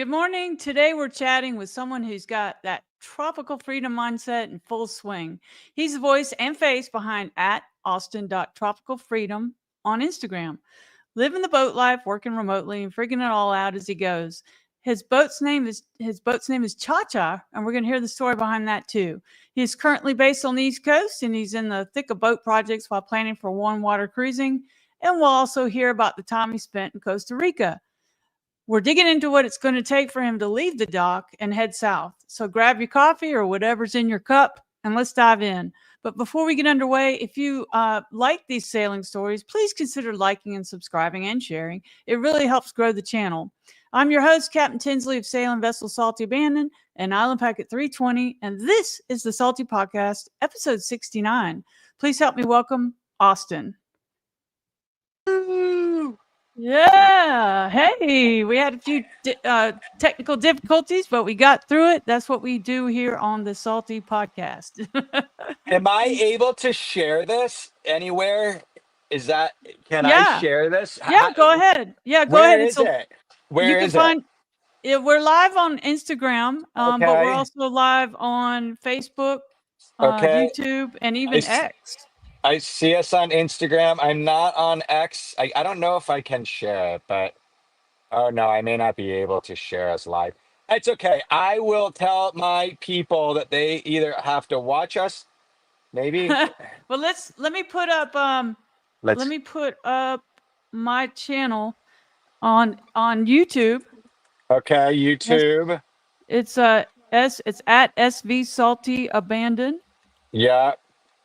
Good morning. Today we're chatting with someone who's got that tropical freedom mindset in full swing. He's the voice and face behind at austin.tropicalfreedom on Instagram. Living the boat life, working remotely, and figuring it all out as he goes. His boat's name is ChaCha, and we're going to hear the story behind that too. He's currently based on the East Coast, and he's in the thick of boat projects while planning for warm water cruising. And we'll also hear about the time he spent in Costa Rica. We're digging into what it's going to take for him to leave the dock and head south. So grab your coffee or whatever's in your cup and let's dive in. But before we get underway, if you like these sailing stories, please consider liking and subscribing and sharing. It really helps grow the channel. I'm your host, Captain Tinsley of Sailing Vessel Salty Abandon and Island Packet 320, and this is the Salty Podcast, episode 69. Please help me welcome Austin. Yeah. Hey, we had a few technical difficulties, but we got through it. That's what we do here on the Salty Podcast. Am I able to share this anywhere? Can Yeah. I share this? Yeah, go ahead. Yeah, go Where ahead. is it? Where is it? We're live on Instagram, but we're Okay. also live on Facebook, Okay. YouTube, and even X. I see us on Instagram. I'm not on X. I don't know if I can share it, but oh no, I may not be able to share us live. It's okay. I will tell my people that they either have to watch us, maybe. Well, let me put up let me put up my channel on YouTube. Okay, YouTube. It's at SV Salty Abandon. Yeah.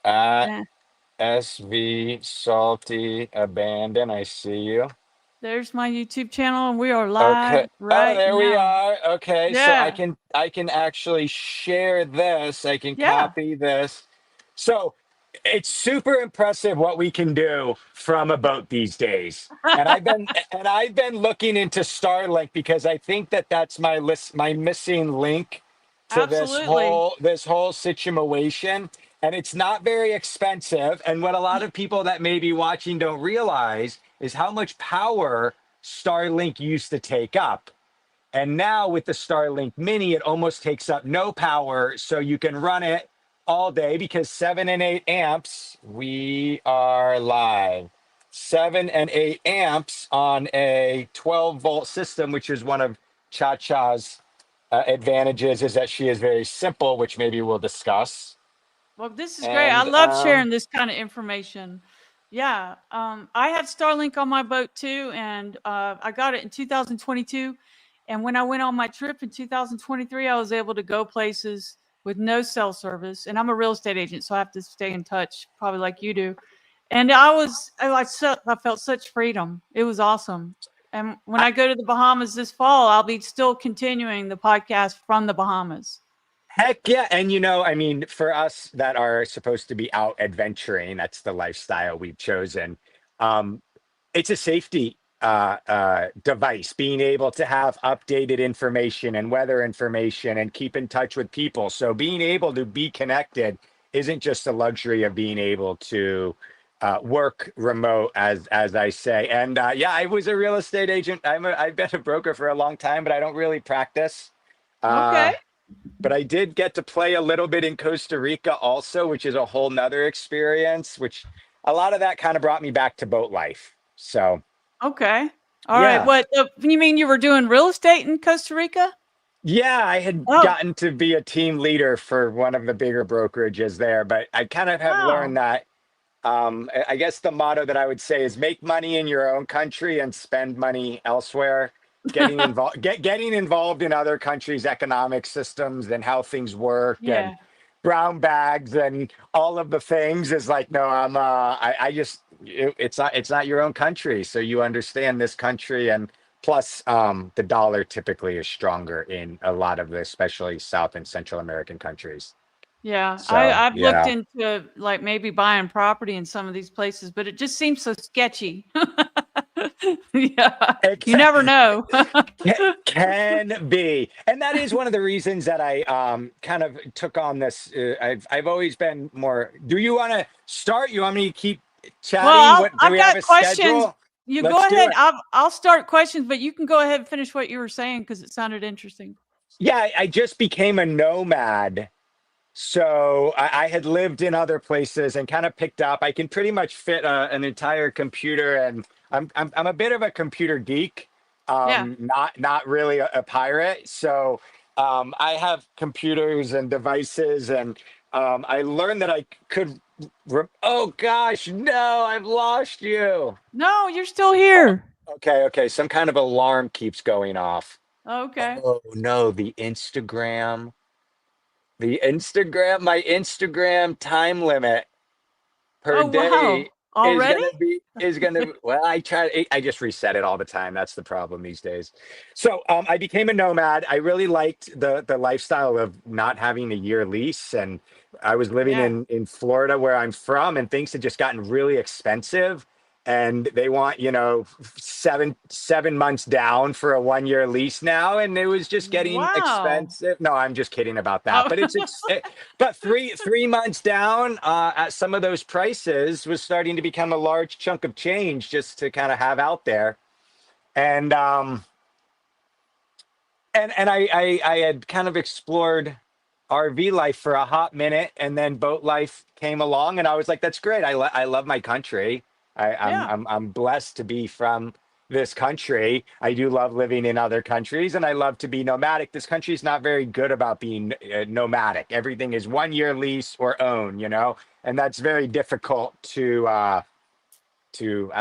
At SV Salty Abandon. I see you. There's my YouTube channel, and we are live right now. There we are. Okay, yeah. So I can actually share this. I can copy this. So it's super impressive what we can do from a boat these days. And I've been looking into Starlink because I think that's my missing link to Absolutely. this whole situation. And it's not very expensive. And what a lot of people that may be watching don't realize is how much power Starlink used to take up. And now with the Starlink Mini, it almost takes up no power. So you can run it all day because 7 and 8 amps, we are live. 7 and 8 amps on a 12-volt system, which is one of ChaCha's advantages, is that she is very simple, which maybe we'll discuss. Well, this is great. I love sharing this kind of information. Yeah. I have Starlink on my boat too, and I got it in 2022. And when I went on my trip in 2023, I was able to go places with no cell service. And I'm a real estate agent, so I have to stay in touch, probably like you do. And I felt such freedom. It was awesome. And when I go to the Bahamas this fall, I'll be still continuing the podcast from the Bahamas. Heck yeah. And I mean, for us that are supposed to be out adventuring, that's the lifestyle we've chosen. It's a safety device, being able to have updated information and weather information and keep in touch with people. So being able to be connected isn't just a luxury of being able to work remote, as I say. And yeah, I was a real estate agent. I've been a broker for a long time, but I don't really practice. Okay. But I did get to play a little bit in Costa Rica also, which is a whole nother experience, which a lot of that kind of brought me back to boat life. So. Okay. All right. What you mean you were doing real estate in Costa Rica? Yeah, I had gotten to be a team leader for one of the bigger brokerages there, but I kind of have learned that I guess the motto that I would say is make money in your own country and spend money elsewhere. Getting involved in other countries' economic systems and how things work and brown bags and all of the things is like, no, it's not your own country. So you understand this country, and plus the dollar typically is stronger in a lot of the, especially South and Central American countries. Yeah, so, I've looked into like maybe buying property in some of these places, but it just seems so sketchy. Yeah, you never know. Can be. And that is one of the reasons that I kind of took on this. I've always been more. Do you want to start? You want me to keep chatting? Well, I've got questions. Schedule? You go Let's do ahead. it. I'll start questions, but you can go ahead and finish what you were saying because it sounded interesting. Yeah, I just became a nomad. So I had lived in other places and kind of picked up. I can pretty much fit an entire computer, and I'm a bit of a computer geek, Yeah. not really a pirate. So I have computers and devices, and I learned that I could. Oh gosh, no! I've lost you. No, you're still Oh, here. okay. Some kind of alarm keeps going off. Okay. Oh no, my Instagram time limit per Oh, day wow. Already? is gonna well, I just reset it all the time. That's the problem these days. So I became a nomad. I really liked the lifestyle of not having a year lease, and I was living Yeah. in Florida where I'm from, and things had just gotten really expensive, and they want, seven months down for a 1 year lease now, and it was just getting Wow. expensive. No, I'm just kidding about that, Oh, but but three months down at some of those prices was starting to become a large chunk of change just to kind of have out there. And I had kind of explored RV life for a hot minute, and then boat life came along, and I was like, "That's great. I love my country. yeah. I'm blessed to be from this country. I do love living in other countries, and I love to be nomadic. This country is not very good about being nomadic. Everything is 1 year lease or own, and that's very difficult to I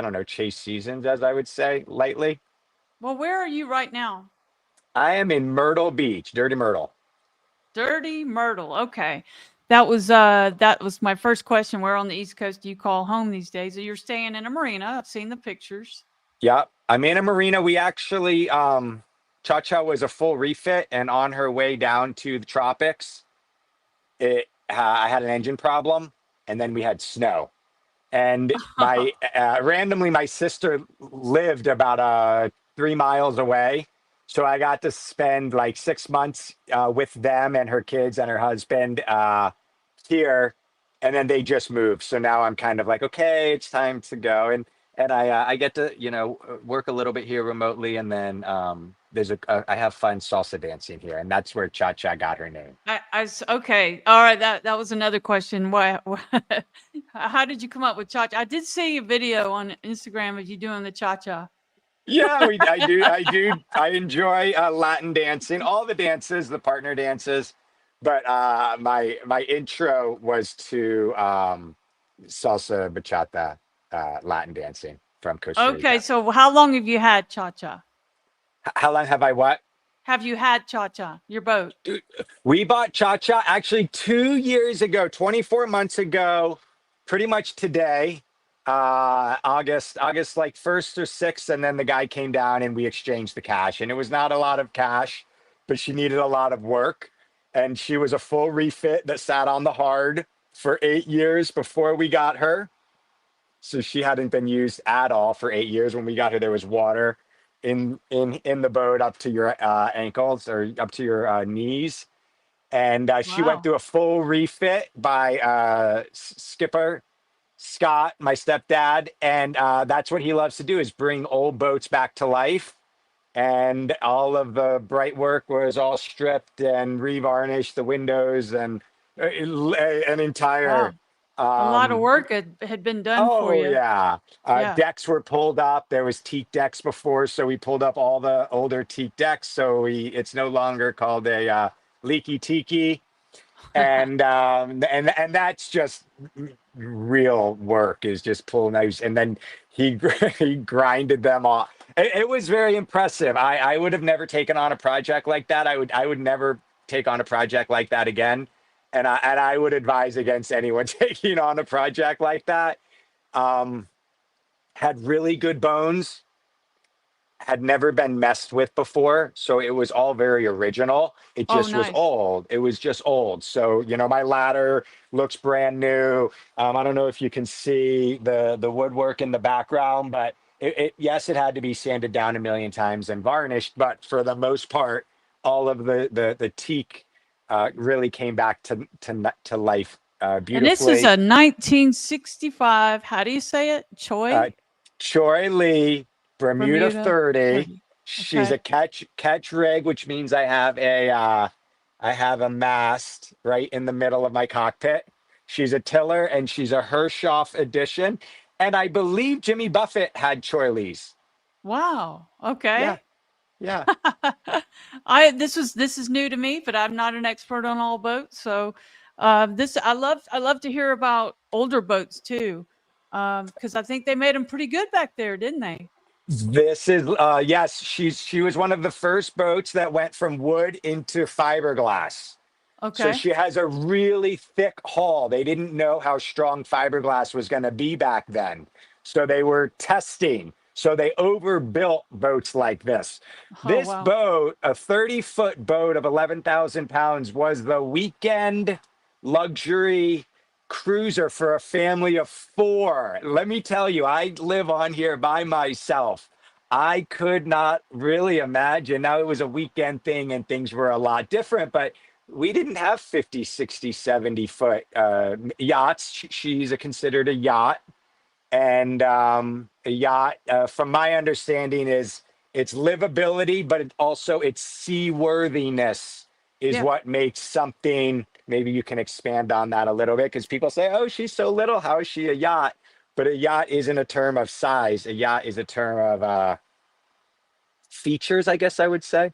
don't know, chase seasons, as I would say lightly. Well, where are you right now? I am in Myrtle Beach, Dirty Myrtle. Dirty Myrtle. Okay. That was my first question. Where on the East Coast do you call home these days? You're staying in a marina. I've seen the pictures. Yep. I'm in a marina. We actually, ChaCha was a full refit, and on her way down to the tropics, I had an engine problem, and then we had snow. And randomly, my sister lived about 3 miles away. So I got to spend like 6 months with them and her kids and her husband here, and then they just moved. So now I'm kind of like, okay, it's time to go, and I get to work a little bit here remotely, and then I have fun salsa dancing here, and that's where Cha Cha got her name. Okay. All right. That was another question. How did you come up with cha-cha? I did see a video on Instagram of you doing the cha-cha. Yeah, I enjoy Latin dancing, all the dances, the partner dances, but my intro was to salsa bachata, Latin dancing from Costa Okay. Rica. So how long have you had cha-cha? How long have I what? Have you had cha-cha? Your boat? We bought ChaCha actually 2 years ago, 24 months ago, pretty much today, August like 1st or 6th. And then the guy came down and we exchanged the cash. And it was not a lot of cash, but she needed a lot of work. And she was a full refit that sat on the hard for 8 years before we got her. So she hadn't been used at all for 8 years. When we got her, there was water in the boat up to your ankles or up to your knees, and she went Wow. through a full refit by Skipper Scott, my stepdad, and that's what he loves to do, is bring old boats back to life. And all of the bright work was all stripped and revarnished, the windows, and an Wow. entire A lot of um, work had been done for oh you. yeah. Yeah. Decks were pulled up. There was teak decks before, so we pulled up all the older teak decks. So it's no longer called a leaky tiki, and that's just real work, is just pulling those, and then he he grinded them off. It was very impressive. I would have never taken on a project like that. I would never take on a project like that again, and I would advise against anyone taking on a project like that. Um, had really good bones, had never been messed with before. So it was all very original. It Oh, just was nice. old. It was just old. So, my ladder looks brand new. I don't know if you can see the woodwork in the background, but yes, it had to be sanded down a million times and varnished. But for the most part, all of the teak really came back to life And this is beautifully. a 1965. How do you say it? Uh, Choi? Choi Lee, Bermuda Bermuda 30. 30. She's Okay. a catch rig, which means I have a mast right in the middle of my cockpit. She's a tiller and she's a Hershoff edition. And I believe Jimmy Buffett had Choi Lee's. Wow. Yeah, Okay. yeah. This is new to me, but I'm not an expert on all boats. So this I love to hear about older boats too. Because I think they made them pretty good back there, didn't they? This is yes, she was one of the first boats that went from wood into fiberglass. So Okay. she has a really thick hull. They didn't know how strong fiberglass was going to be back then. So they were testing. So they overbuilt boats like this. Oh This wow. boat, a 30-foot boat of 11,000 pounds, was the weekend luxury cruiser for a family of four. Let me tell you, I live on here by myself. I could not really imagine. Now, it was a weekend thing and things were a lot different, but we didn't have 50, 60, 70-foot yachts. She's considered a yacht. And a yacht, from my understanding, is its livability, but also its seaworthiness is Yeah. what makes something. Maybe you can expand on that a little bit because people say, oh, she's so little. How is she a yacht? But a yacht isn't a term of size. A yacht is a term of features, I guess I would say.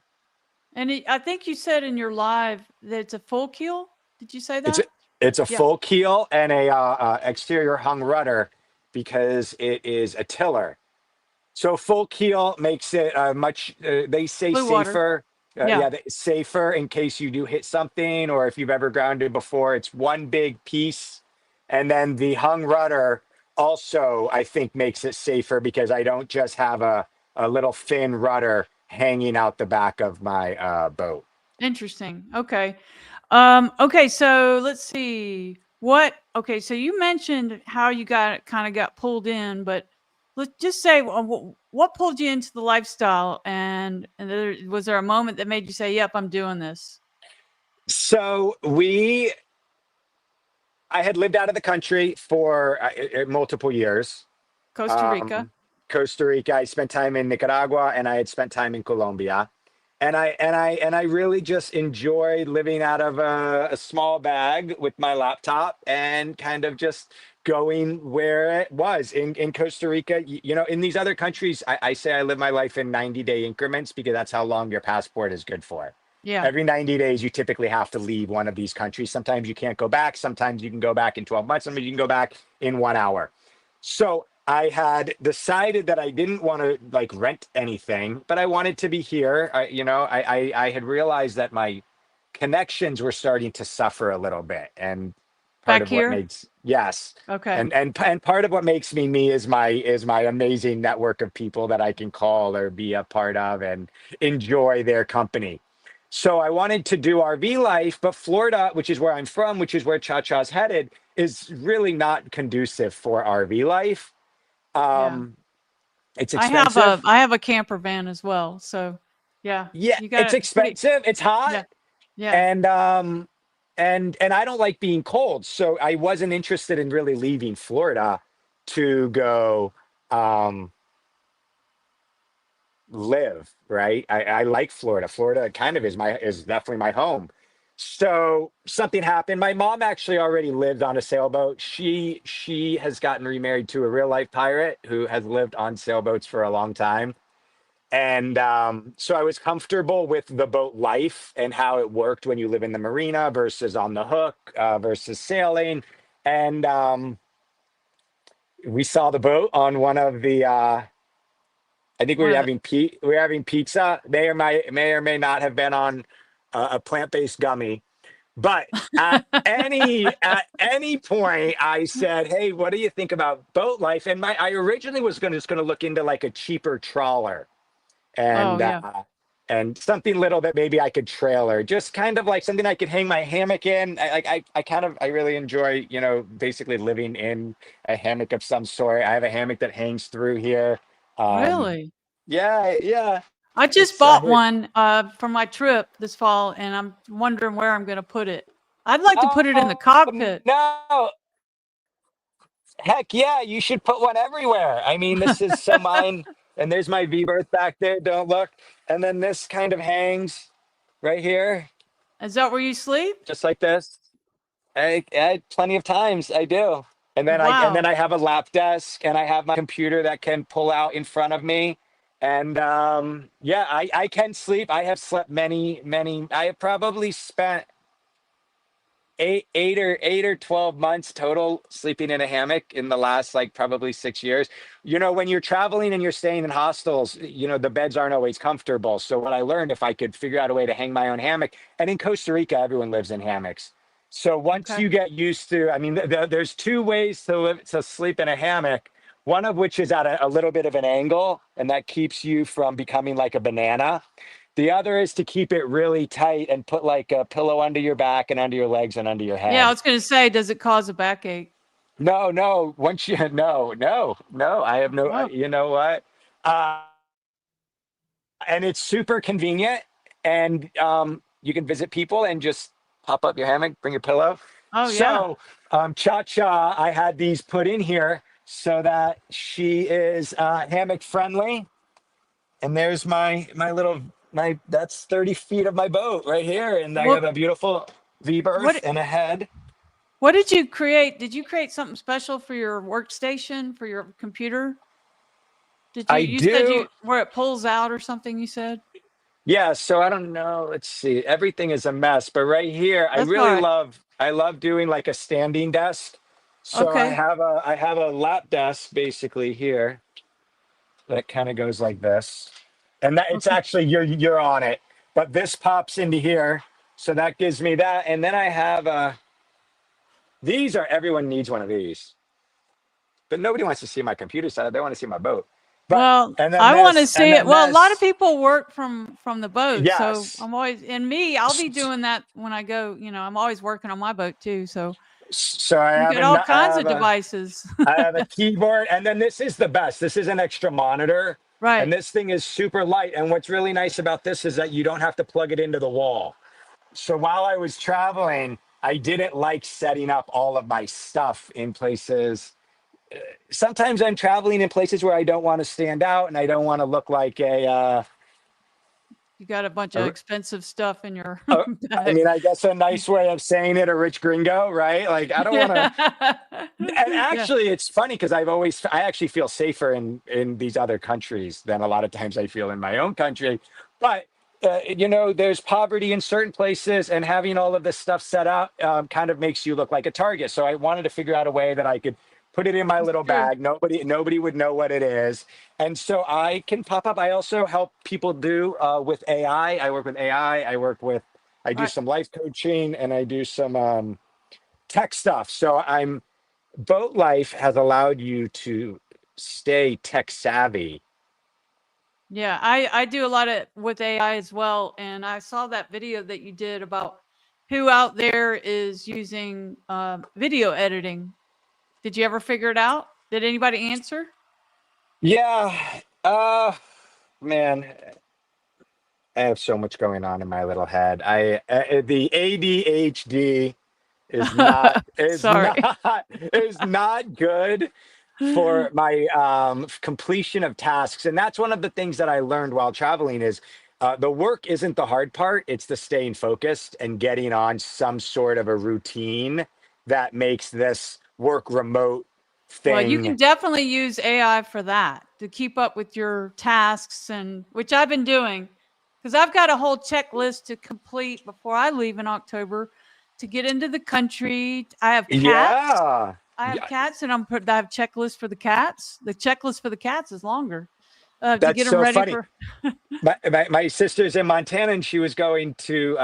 And I think you said in your live that it's a full keel. Did you say It's a, that? it's a Yeah. full keel and a exterior hung rudder because it is a tiller. So full keel makes it much, they say Blue water. safer. Yeah. Yeah, safer in case you do hit something or if you've ever grounded before. It's one big piece. And then the hung rudder also, I think, makes it safer because I don't just have a little thin rudder hanging out the back of my boat. Interesting. Okay. Okay, so let's see. Okay, so you mentioned how you kind of got pulled in, but let's just say what pulled you into the lifestyle and was there a moment that made you say, "Yep, I'm doing this." So I had lived out of the country for multiple years. Costa Rica. Um, Costa Rica. I spent time in Nicaragua, and I had spent time in Colombia. And I really just enjoyed living out of a small bag with my laptop and kind of just going where it was in Costa Rica. You know, in these other countries, I say I live my life in 90-day increments because that's how long your passport is good for. Yeah. Every 90 days, you typically have to leave one of these countries. Sometimes you can't go back. Sometimes you can go back in 12 months. Sometimes you can go back in 1 hour. So I had decided that I didn't want to like rent anything, but I wanted to be here. I had realized that my connections were starting to suffer a little bit, and part Back of what here? makes yes, Okay. and part of what makes me me is my amazing network of people that I can call or be a part of and enjoy their company. So I wanted to do RV life, but Florida, which is where I'm from, which is where ChaCha's headed, is really not conducive for RV life. Yeah. um it's expensive. I have a camper van as well. So, yeah, Yeah, you it's got it pretty. expensive, it's hot, Yeah. Yeah. and and I don't like being cold, so I wasn't interested in really leaving Florida to go um live, right? I like Florida. Florida kind of is definitely my home. So something happened. My mom actually already lived on a sailboat. She has gotten remarried to a real life pirate who has lived on sailboats for a long time. And so I was comfortable with the boat life and how it worked when you live in the marina versus on the hook versus sailing. And we saw the boat on one of the I think we One were of the having we were having pizza. May or may not have been on a plant-based gummy. But at any point, I said, "Hey, what do you think about boat life?" And I originally was just going to look into like a cheaper trawler Oh, and yeah. something little that maybe I could trailer, just kind of like something I could hang my hammock in. I really enjoy, basically living in a hammock of some sort. I have a hammock that hangs through here. Um, Really? yeah, yeah. I just It's bought one for my trip this fall, and I'm wondering where I'm going to put it. I'd like to put it in the oh cockpit. no, Heck yeah, you should put one everywhere. I mean, this is so mine, and there's my V-berth back there. Don't look. And then this kind of hangs right here, Is that where you sleep? just like this. I plenty of times I do. And then Wow. I have a lap desk, and I have my computer that can pull out in front of me. And yeah, I can sleep. I have slept many. I have probably spent eight or 12 months total sleeping in a hammock in the last like probably 6 years. When you're traveling and you're staying in hostels, the beds aren't always comfortable. So what I learned, if I could figure out a way to hang my own hammock, and in Costa Rica everyone lives in hammocks. So once Okay. you get used to, I mean, there's two ways to sleep in a hammock, one of which is at a little bit of an angle, and that keeps you from becoming like a banana. The other is to keep it really tight and put like a pillow under your back and under your legs and under your Yeah, I head. was going to say, does it cause a backache? No. Once you no. I have no. Oh, You know what? Uh, and it's super convenient, and you can visit people and just pop up your hammock, bring your pillow. oh yeah. So ChaCha, I had these put in here so that she is hammock friendly. And there's my little my that's 30 feet of my boat right here, and I What have a beautiful V berth what and a head. what did you create? Did you create something special for your workstation, for your computer? Did you I you said do, you where it pulls out or something you said? yeah. So I don't know. Let's see. Everything is a mess, but right here, That's all right. I love doing like a standing desk. So I Okay. have a lap desk basically here that kind of goes like this, and that it's Okay. actually you're on it, but this pops into here, so that gives me that, and then I have these are everyone needs one of these, but nobody wants to see my computer setup. They want to see my boat. But Well, and then I want to this, and see it. then Well, a lot of this. people work from the boat, so Yes. I'm always and me. I'll be doing that when I go. I'm always working on my boat too. So So you get all kinds of devices. I have a keyboard, and then this is the best. This is an extra monitor, and Right. this thing is super light. And what's really nice about this is that you don't have to plug it into the wall. So while I was traveling, I didn't like setting up all of my stuff in places. Sometimes I'm traveling in places where I don't want to stand out, and I don't want to look like You got a bunch of a expensive stuff in your Uh, I bag. mean, I guess a nice way of saying it, a rich gringo, right? Like, I don't want to. Yeah. And Yeah. actually, it's funny because I actually feel safer in these other countries than a lot of times I feel in my own country. But there's poverty in certain places, and having all of this stuff set up kind of makes you look like a target. So I wanted to figure out a way that I could put it in my It's little true. bag. Nobody would know what it is, and so I can pop up. I also help people do with AI. I work with AI. I do Right. some life coaching, and I do some tech stuff. So boat life has allowed you to stay tech savvy. Yeah, I do a lot of with AI as well, and I saw that video that you did about who out there is using video editing. Did you ever figure it out? Did anybody answer? Yeah. Man, I have so much going on in my little head. The ADHD is not is Sorry. not is not good for my completion of tasks, and that's one of the things that I learned while traveling is the work isn't the hard part, it's the staying focused and getting on some sort of a routine that makes this work remote Well, you can thing. definitely use AI for that to keep up with your tasks, and which I've been doing because I've got a whole checklist to complete before I leave in October to get into the country. I have cats. Yeah. I have Yeah, cats, and I have checklists for the cats. The checklist for the cats is longer to that's get them so ready funny. for. My sister's in Montana, and she was going to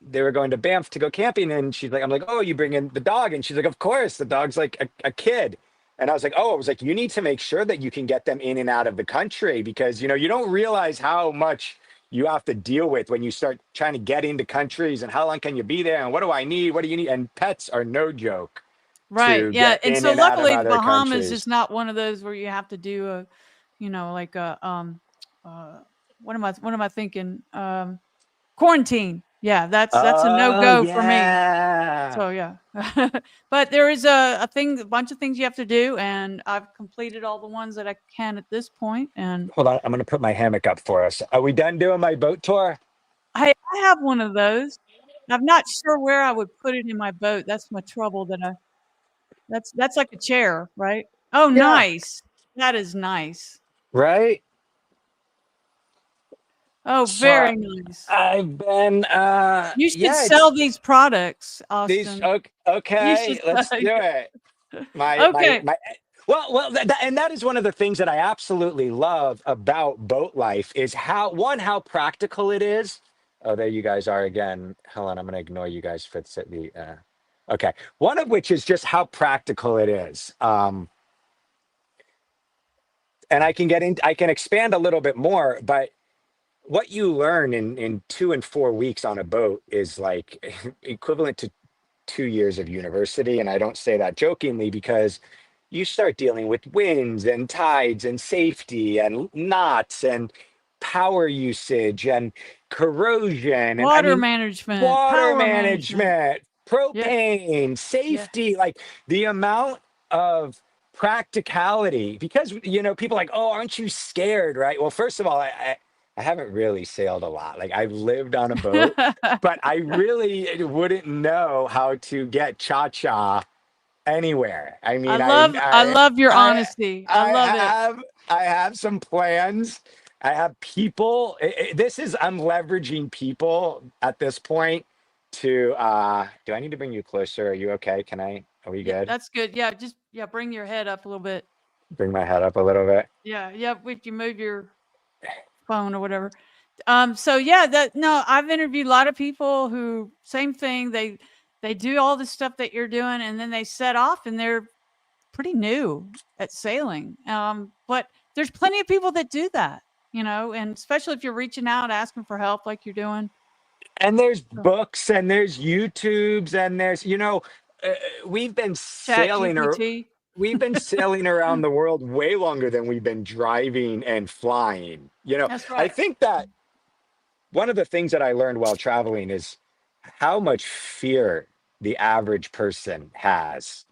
they were going to Banff to go camping, and she's like, I'm like, oh, you bring in the dog? And she's like, of course, the dog's like a kid. And I was like, you need to make sure that you can get them in and out of the country, because you don't realize how much you have to deal with when you start trying to get into countries, and how long can you be there, and what do I need, what do you need? And pets are no joke Right. to Yeah. get And in so and out of luckily the other Bahamas is countries. not one of those where you have to do a, like a uh what am I thinking? Quarantine. Yeah, that's a Oh no-go for me. yeah. So yeah. But there is a bunch of things you have to do, and I've completed all the ones that I can at this point, and Hold on, I'm gonna put my hammock up for us. Are we done doing my boat tour? I have one of those. I'm not sure where I would put it in my boat. That's my trouble that I that's like a chair, right? Oh, Yeah. nice. That is nice. Right. Oh, So very nice. I've been You should yeah, sell it's these products, these Austin. You should okay, let's sell do it. Okay. My well and that is one of the things that I absolutely love about boat life is how practical it is. Oh, there you guys are again. Hold on, I'm gonna ignore you guys for the okay. One of which is just how practical it is. And I can expand a little bit more, but what you learn in 2 and 4 weeks on a boat is like equivalent to 2 years of university. And I don't say that jokingly because you start dealing with winds and tides and safety and knots and power usage and corrosion. And I Water mean, management, water power management. management, Yeah, propane, yeah. safety, like the amount of practicality because people are like, oh, aren't you scared, right? Well, first of all, I haven't really sailed a lot. Like I've lived on a boat, but I really wouldn't know how to get ChaCha anywhere. I mean, I love your I honesty. I I love it. have I have some plans. I have people. I'm leveraging people at this point to do I need to bring you closer? Are you okay? Are we Yeah, good? that's good. Yeah, just yeah, bring your head up a little bit. Bring my head up a little bit. Yeah, yeah, if you move your phone or whatever. So yeah, that no, I've interviewed a lot of people who same thing. They do all the stuff that you're doing, and then they set off, and they're pretty new at sailing. But there's plenty of people that do that, and especially if you're reaching out asking for help like you're doing. And there's So, books and there's YouTubes and there's uh, we've been Chat sailing or GPT. we've been sailing around the world way longer than we've been driving and flying. That's I right. think that one of the things that I learned while traveling is how much fear the average person has.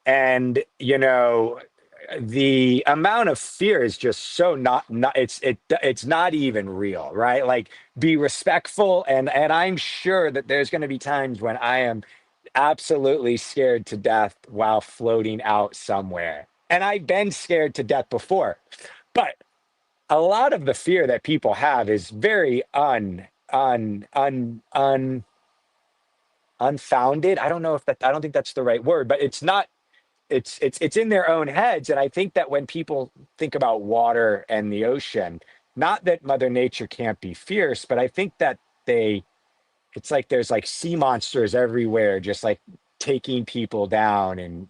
And the amount of fear is just so not it's not even real, right? Like be respectful, and I'm sure that there's going to be times when I am absolutely scared to death while floating out somewhere. And I've been scared to death before. But a lot of the fear that people have is very unfounded. I don't think that's the right word, but it's not it's in their own heads. And I think that when people think about water and the ocean, not that Mother Nature can't be fierce, but I think that it's like there's like sea monsters everywhere, just like taking people down. And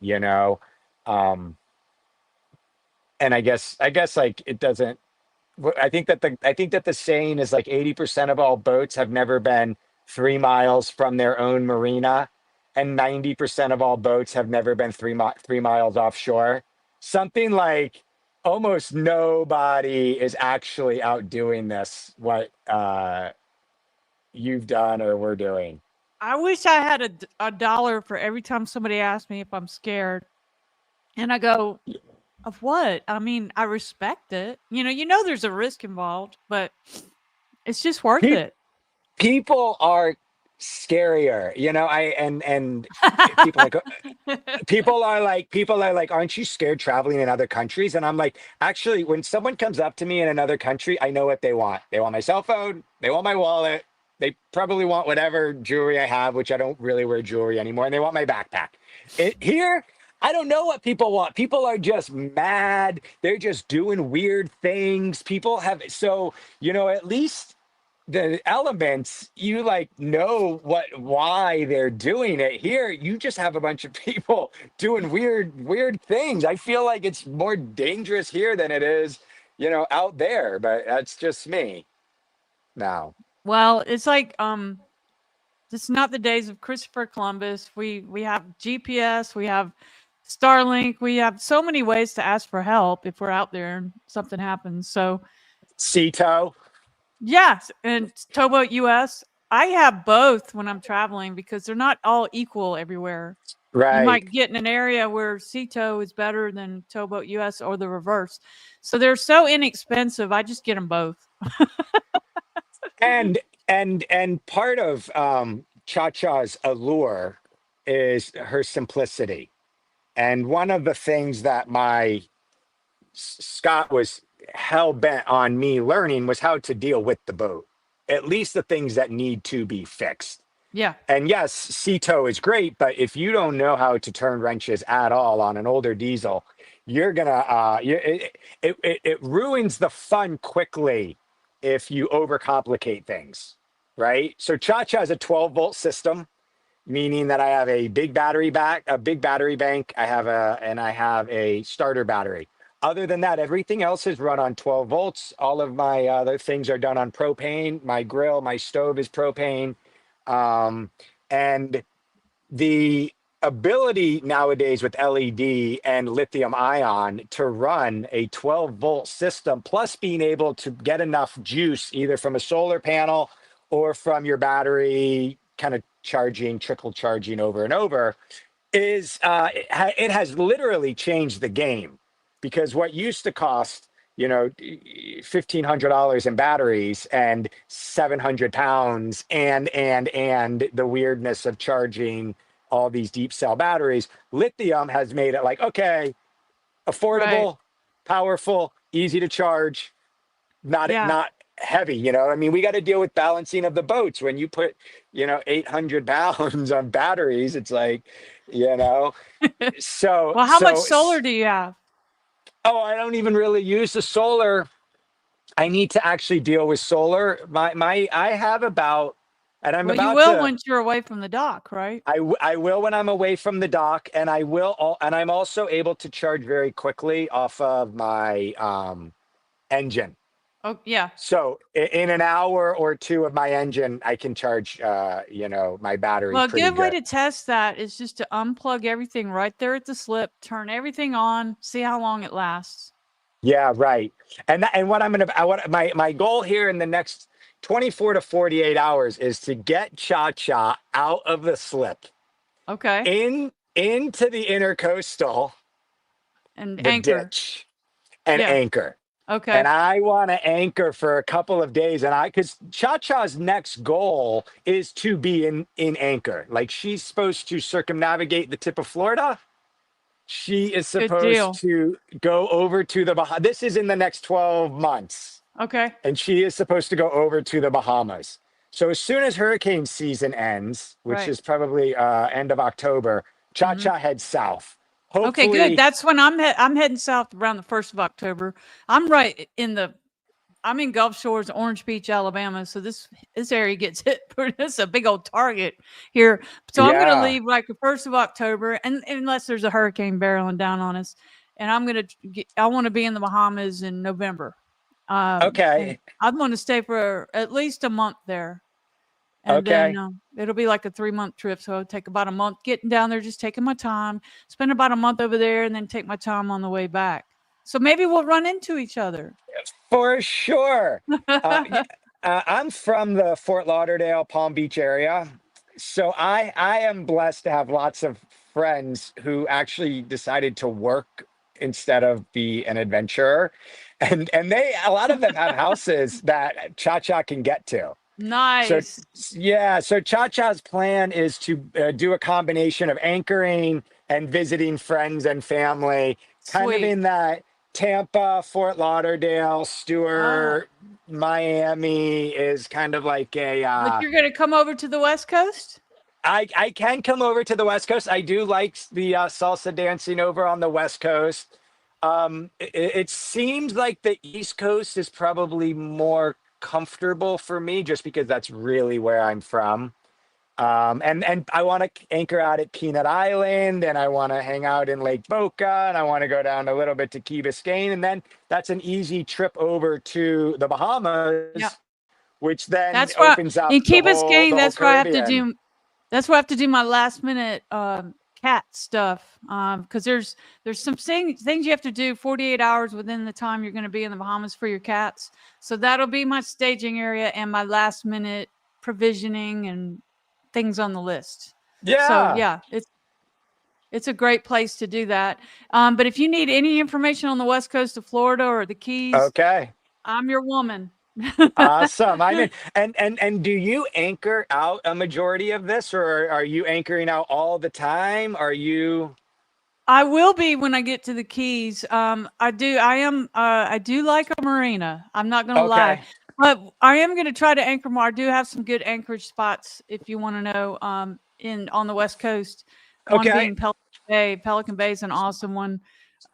um and I guess like it doesn't I think that the saying is like 80% of all boats have never been 3 miles from their own marina, and 90% of all boats have never been 3 miles offshore. Something like almost nobody is actually out doing this, what you've done or we're doing. I wish I had a dollar for every time somebody asks me if I'm scared, and I go, of what? I mean, I respect it. There's a risk involved, but it's just worth Pe- it. People are scarier, I and people like people are like, aren't you scared traveling in other countries? And I'm like, actually, when someone comes up to me in another country, I know what they want. They want my cell phone, they want my wallet, they probably want whatever jewelry I have, which I don't really wear jewelry anymore, and they want my backpack. Here, I don't know what people want. People are just mad, they're just doing weird things. People have, so at least the elements, you like know why they're doing it. Here you just have a bunch of people doing weird things. I feel like it's more dangerous here than it is out there, but that's just me now. Well, it's like it's not the days of Christopher Columbus. We have GPS, we have Starlink, we have so many ways to ask for help if we're out there and something happens. So Cito. yes, and Towboat US. I have both when I'm traveling because they're not all equal everywhere. You Right. might get in an area where sea tow is better than Towboat US or the reverse. So they're so inexpensive. I just get them both. And and part of ChaCha's allure is her simplicity. And one of the things that my Scott was hell bent on me learning was how to deal with the boat, at least the things that need to be fixed. Yeah. And yes, CTOW is great, but if you don't know how to turn wrenches at all on an older diesel, you're gonna it ruins the fun quickly if you overcomplicate things, right? So ChaCha has a 12-volt system, meaning that I have a big battery bank. I have a starter battery. Other than that, everything else is run on 12 volts. All of my other things are done on propane. My grill, my stove is propane. And the ability nowadays with LED and lithium ion to run a 12-volt system, plus being able to get enough juice either from a solar panel or from your battery, kind of trickle charging over and over, is it has literally changed the game, because what used to cost, you know, $1,500 in batteries and 700 pounds and the weirdness of charging all these deep cell batteries, lithium has made it like, okay, Right. affordable, powerful, easy to charge, Yeah. not heavy. You know, I mean, we got to deal with balancing of the boats. When you put, 800 pounds on batteries, it's like, you know, so Well, how much so solar do you have? oh, I don't even really use the solar. I need to actually deal with solar. I have about, and I'm Well, you about will to. once you're away from the dock, right? I will when I'm away from the dock, and and I'm also able to charge very quickly off of my engine. Oh, yeah. So in an hour or two of my engine, I can charge, my battery Well, a pretty good way good. to test that is just to unplug everything right there at the slip, turn everything on, see how long it lasts. Yeah, right. And what what my goal here in the next 24 to 48 hours is to get ChaCha out of the slip, Okay. into the intercoastal, And the anchor. ditch, and Yeah. anchor. And Okay. I want to anchor for a couple of days. Because ChaCha's next goal is to be in anchor. Like, she's supposed to circumnavigate the tip of Florida. She is Good supposed deal. to go over to the Bahamas. This is in the next 12 months. Okay. And she is supposed to go over to the Bahamas. So as soon as hurricane season ends, which Right. is probably end of October, Mhm. ChaCha heads south. Okay, good. Hopefully, That's when I'm heading south around the 1st of October. I'm right in the I'm in Gulf Shores, Orange Beach, Alabama. So this area gets hit. This is a big old target here. So I'm going to yeah. leave like the 1st of October, and unless there's a hurricane barreling down on us, and I want to be in the Bahamas in November. And Okay. I'd want to stay for at least a month there. And then Okay. it'll be like a 3-month trip. So it'll take about a month getting down there, just taking my time, spend about a month over there, and then take my time on the way back. So maybe we'll run into each other. For sure. Yeah, I'm from the Fort Lauderdale, Palm Beach area. So I am blessed to have lots of friends who actually decided to work instead of be an adventurer. And a lot of them have houses that ChaCha can get to. So Nice. yeah, so ChaCha's plan is to do a combination of anchoring and visiting friends and family, kind of Sweet. in that Tampa, Fort Lauderdale, Oh, Stewart, Miami is kind of like a. but you're gonna come over to the West Coast? I can come over to the West Coast. I do like the salsa dancing over on the West Coast. It seems like the East Coast is probably more comfortable for me, just because that's really where I'm from. And I want to anchor out at Peanut Island, and I want to hang out in Lake Boca, and I want to go down a little bit to Key Biscayne, and then that's an easy trip over to the Yeah. Bahamas, which then That's why opens up in Key Biscayne, the whole that's where I have to Caribbean. do that's where I have to do my last minute cat stuff. Because there's some things you have to do 48 hours within the time you're gonna be in the Bahamas for your cats. So that'll be my staging area and my last minute provisioning and things on the list. So Yeah. yeah, it's a great place to do that. But if you need any information on the west coast of Florida or the Keys, Okay. I'm your woman. Awesome. I'm in. And do you anchor out a majority of this, or are you anchoring out all the time? Are you I will be when I get to the Keys. I do. I am. I do like a marina. I'm not going to lie, okay? but I am going to try to anchor more. I do have some good anchorage spots if you want to know. In on the West Coast, one Okay. being Pelican Bay. Pelican Bay is an awesome one.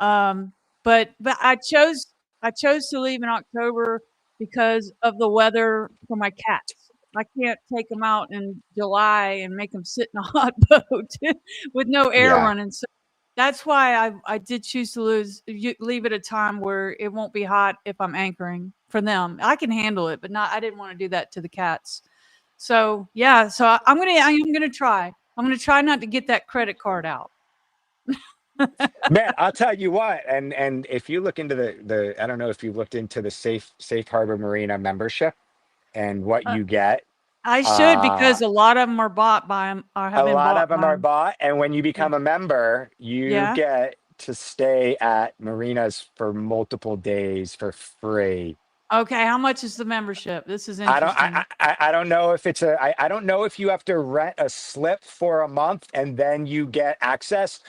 Um, but I chose to leave in October because of the weather for my cats. I can't take them out in July and make them sit in a hot boat with no air Yeah. running. So that's why I did choose to leave at a time where it won't be hot if I'm anchoring for them. I can handle it, but not. I didn't want to do that to the cats. So yeah, so I am gonna try. I'm gonna try not to get that credit card out. Man, I'll tell you what, and if you look into the I don't know if you looked into the Safe Harbor Marina membership and what Uh, you get. I should Uh because a lot of them are bought by them or have a been lot of bought them by are 'em. bought, and when you Yeah. become a member, you Yeah. get to stay at marinas for multiple days for free. Okay. How much is the membership? This is I don't interesting. I don't know if it's I don't know if you have to rent a slip for a month and then you get access,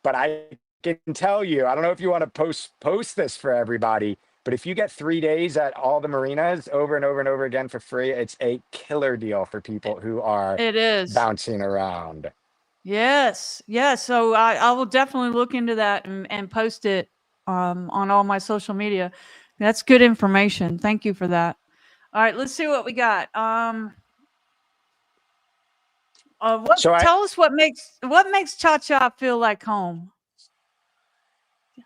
but I can tell you, I don't know if you want to post this for everybody, but if you get 3 days at all the marinas over and over and over again for free, it's a killer deal for It, people who are it is. bouncing around. Yes. Yes. So I will definitely look into that and post it on all my social media. That's good information. Thank you for that. All right, let's see what we got. What So I tell us what makes ChaCha feel like home?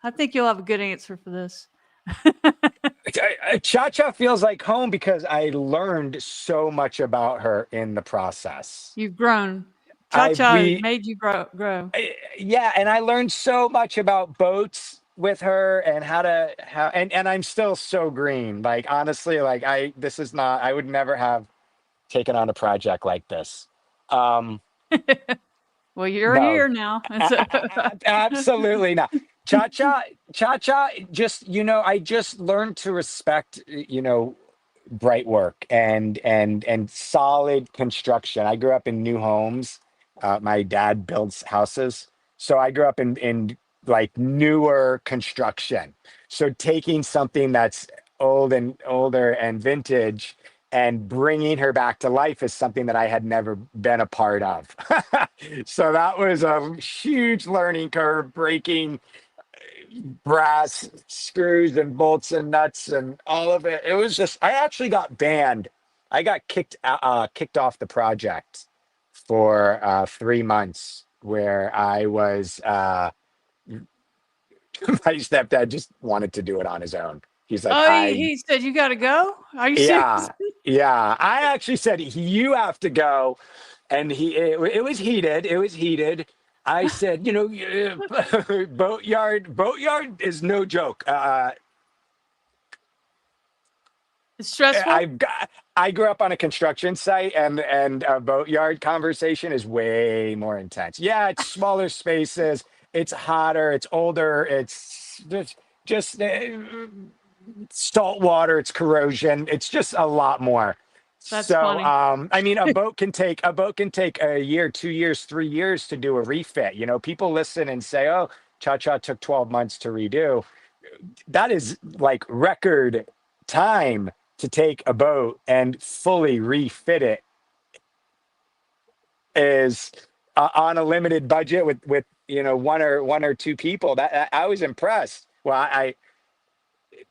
I think you'll have a good answer for this. ChaCha feels like home because I learned so much about her in the process. You've grown. I ChaCha we made you grow. Yeah, and I learned so much about boats with her and how and I'm still so green. Like honestly, like I this is not I would never have taken on a project like this. Um Well, you're no. here now, and so Absolutely not. Cha cha just I just learned to respect bright work and solid construction. I grew up in new homes. My dad builds houses, so I grew up in like newer construction. So taking something that's old and older and vintage and bringing her back to life is something that I had never been a part of. So that was a huge learning curve, breaking brass screws and bolts and nuts and all of it. It was just I actually got banned. I got kicked off the project for 3 months where I was my stepdad just wanted to do it on his own. He's like, oh, he said you got to go. Are you serious? yeah, yeah. I actually said you have to go, and it was heated. It was heated. I said, boatyard is no joke. It's stressful. I've got. I grew up on a construction site, and a boatyard conversation is way more intense. Yeah, it's smaller spaces. It's hotter. It's older. It's just salt water. It's corrosion. It's just a lot more. That's So, funny. I mean, a boat can take a year, 2 years, 3 years to do a refit. People listen and say, "Oh, Cha-Cha took 12 months to redo." That is like record time to take a boat and fully refit it is on a limited budget with one or two people. That I was impressed. Well, I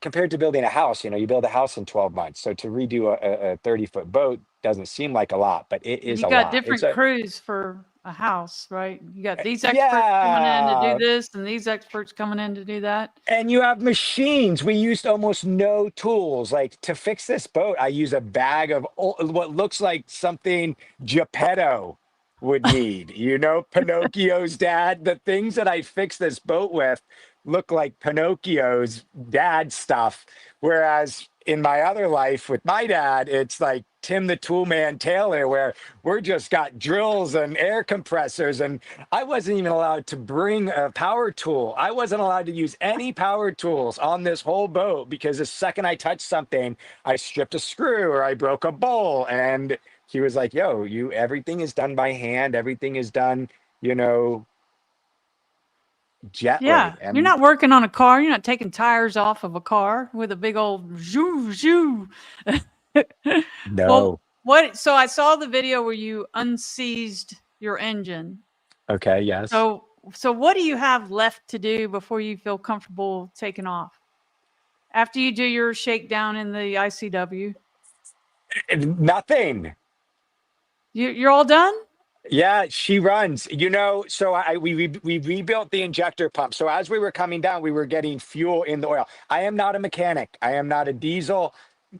compared to building a house, you build a house in 12 months. So to redo a 30-foot boat doesn't seem like a lot, but it And is you a got lot. It's different a crews for a house, right? You got these experts coming in to do Yeah. this and these experts coming in to do that. And you have machines. We used almost no tools. Like to fix this boat, I use a bag of what looks like something Geppetto would need. Pinocchio's dad. The things that I fixed this boat with look like Pinocchio's dad stuff. Whereas in my other life with my dad, it's like Tim the Toolman Taylor, where we're just got drills and air compressors. And I wasn't even allowed to bring a power tool. I wasn't allowed to use any power tools on this whole boat because the second I touched something, I stripped a screw or I broke a bowl. And he was like, yo, everything is done by hand. Everything is done, you know, Yeah, gently. you're And not working on a car. You're not taking tires off of a car with a big old zhoo zhoo. Well, no. what? So I saw the video where you unseized your engine. Okay. Yes. So, so what do you have left to do before you feel comfortable taking off? After you do your shakedown in the ICW, Nothing. you're all done. Yeah, she runs. You know, so we rebuilt the injector pump. So as we were coming down, we were getting fuel in the oil. I am not a mechanic. I am not a diesel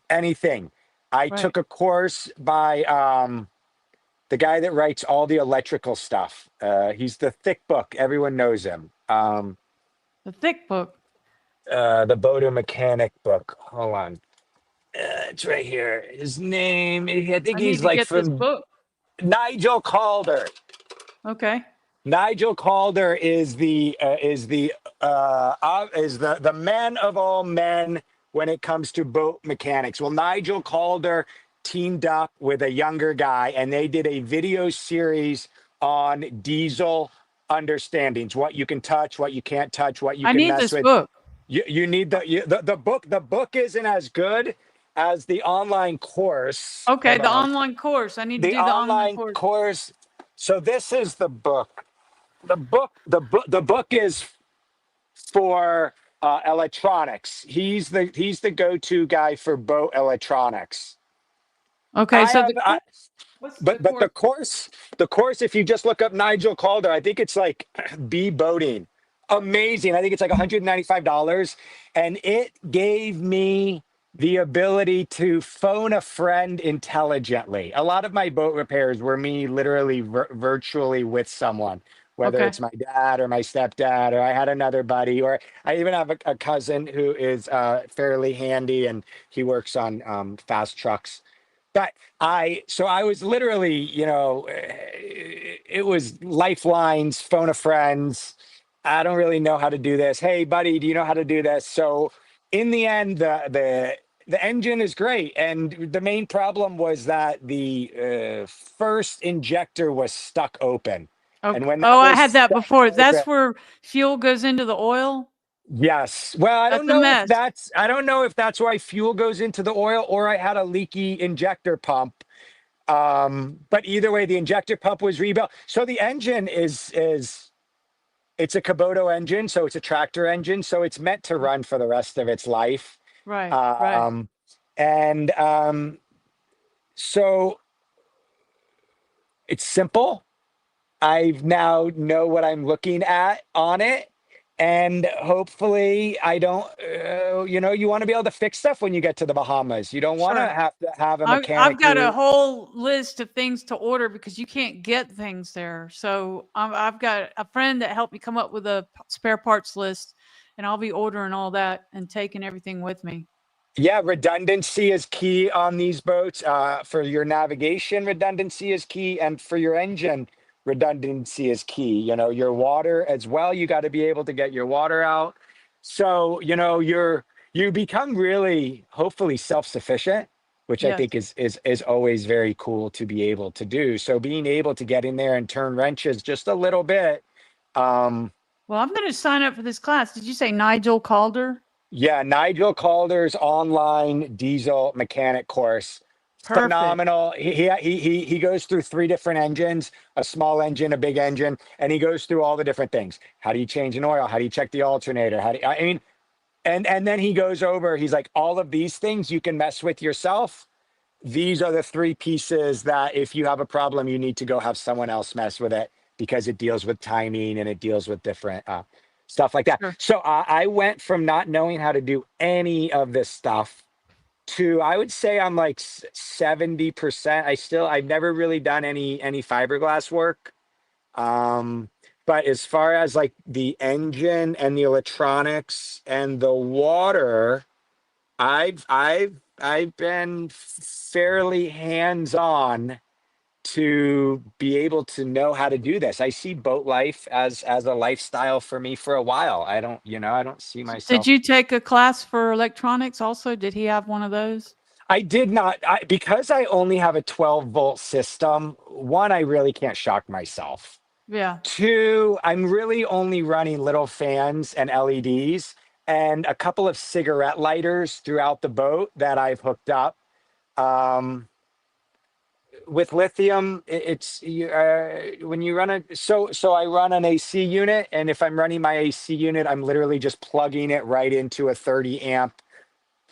anything. I Right. took a course by the guy that writes all the electrical stuff. He's the thick book. Everyone knows him. The thick book. The Boater Mechanic book. Hold on. It's right here. His name, I think I need he's to like get this from book. Nigel Calder. Okay. Nigel Calder is the man of all men when it comes to boat mechanics. Well, Nigel Calder teamed up with a younger guy, and they did a video series on diesel understandings: what you can touch, what you can't touch, what you I can need mess this with. book. You need the book. The book isn't as good as the online course. Okay, Hold the on. online course. I need to The do the online online course. course. So this is the book. The book is for electronics. He's the go-to guy for boat electronics. Okay, I so have the course. What's the but course? the course, if you just look up Nigel Calder, I think it's like B boating. Amazing. I think it's like $195. And it gave me the ability to phone a friend intelligently. A lot of my boat repairs were me literally virtually with someone, whether Okay. it's my dad or my stepdad, or I had another buddy, or I even have a cousin who is fairly handy and he works on fast trucks. But I was literally, it was lifelines, phone a friends. I don't really know how to do this. Hey, buddy, do you know how to do this? So in the end, the engine is great, and the main problem was that the first injector was stuck open, and Okay. when that Oh, I was had that stuck before. open, That's where fuel goes into the oil. yes. Well, I don't That's a know if mess. that's why fuel goes into the oil, or I had a leaky injector pump. But either way, the injector pump was rebuilt. So the engine is it's a Kubota engine, so it's a tractor engine, so it's meant to run for the rest of its life. Right. Right. Um, and so it's simple. I now know what I'm looking at on it. And hopefully I don't, you want to be able to fix stuff when you get to the Bahamas. You don't want Sure. to have a I've mechanic got a who, whole list of things to order because you can't get things there. So I've got a friend that helped me come up with a spare parts list, and I'll be ordering all that and taking everything with me. yeah, redundancy is key on these boats. For your navigation, redundancy is key. And for your engine, redundancy is key. Your water as well. You got to be able to get your water out. So, you become really, hopefully self-sufficient, which I Yes. think is always very cool to be able to do. So being able to get in there and turn wrenches just a little bit. Well, I'm going to sign up for this class. Did you say Nigel Calder? Yeah, Nigel Calder's online diesel mechanic course, Perfect. phenomenal. He goes through three different engines: a small engine, a big engine, and he goes through all the different things. How do you change an oil? How do you check the alternator? I mean, and then he goes over. He's like, all of these things you can mess with yourself. These are the three pieces that if you have a problem, you need to go have someone else mess with it because it deals with timing and it deals with different stuff like that. Sure. So I went from not knowing how to do any of this stuff to, I would say I'm like 70%. I've never really done any fiberglass work. Um, But as far as like the engine and the electronics and the water, I've been fairly hands-on to be able to know how to do this. I see boat life as a lifestyle for me for a while. I don't, I don't see Did myself. you take a class for electronics also? Did he have one of those? I did not, because I only have a 12-volt system. One, I really can't shock myself. Yeah. Two, I'm really only running little fans and LEDs and a couple of cigarette lighters throughout the boat that I've hooked up. Um, with lithium, when you run so I run an AC unit, and if I'm running my AC unit, I'm literally just plugging it right into a 30 amp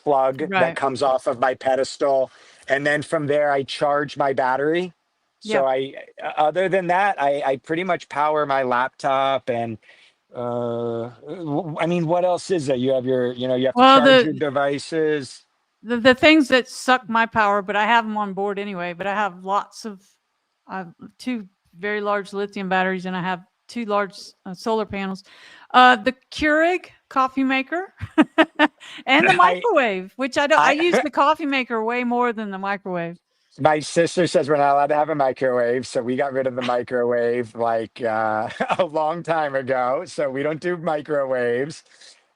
plug that Right. comes off of my pedestal, and then from there I charge my battery. So Yeah. other than that, I pretty much power my laptop and I mean, what else is it? You have you have to Well, charge your devices. the things that suck my power, but I have them on board anyway. But I have lots of, I have two very large lithium batteries, and I have two large solar panels. The Keurig coffee maker, and the I microwave, which I don't. I use I the coffee maker way more than the microwave. My sister says we're not allowed to have a microwave, so we got rid of the microwave like a long time ago. So we don't do microwaves.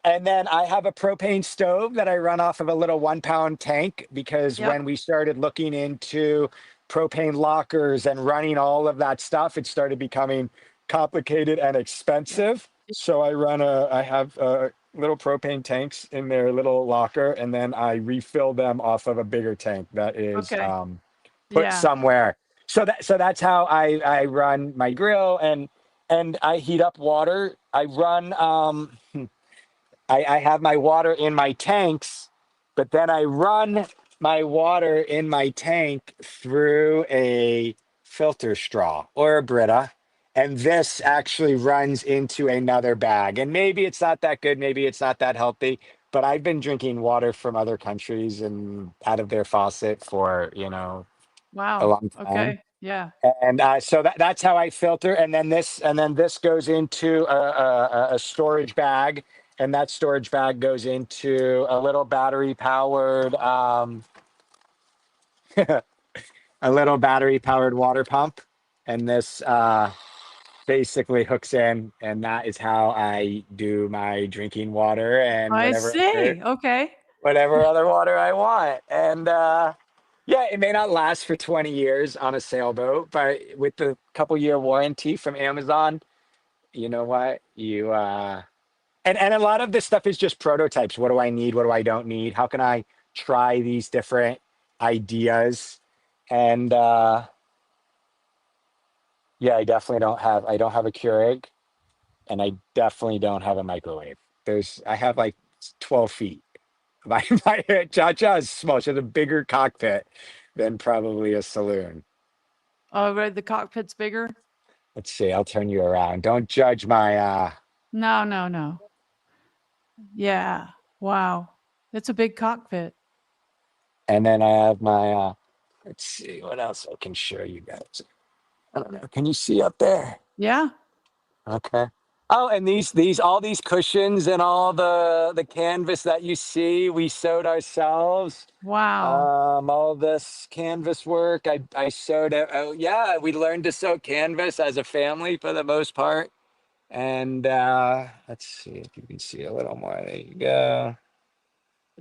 And then I have a propane stove that I run off of a little 1 pound tank because Yep. when we started looking into propane lockers and running all of that stuff, it started becoming complicated and Yep. expensive. So I have little propane tanks in their little locker, and then I refill them off of a bigger tank that is Okay. put Yeah. somewhere. So that's how I run my grill, and I heat up water. I run I have my water in my tanks, but then I run my water in my tank through a filter straw or a Brita. And this actually runs into another bag. And maybe it's not that good, maybe it's not that healthy, but I've been drinking water from other countries and out of their faucet for, a Wow. long time. Okay. Yeah. And so that's how I filter. And then this goes into a storage bag, and that storage bag goes into a little battery powered a little battery powered water pump, and this basically hooks in, and that is how I do my drinking water and I see. Okay. whatever other water I want. And yeah, it may not last for 20 years on a sailboat, but with the couple-year warranty from Amazon, you know what? And a lot of this stuff is just prototypes. What do I need? What do I don't need? How can I try these different ideas? And yeah, I don't have a Keurig, and I definitely don't have a microwave. I have like 12 feet. My ChaCha is small. She has a bigger cockpit than probably a saloon. Oh, right. The cockpit's bigger. Let's see. I'll turn you around. Don't judge my. No, no, no. Yeah. Wow. It's a big cockpit. And then I have my. Let's see what else I can show you guys. I don't know. Can you see up there? Yeah. Okay. Oh, and all these cushions and all the canvas that you see, we sewed ourselves. Wow. All this canvas work, I sewed it. Oh, yeah, we learned to sew canvas as a family for the most part. And let's see if you can see a little more. There you go.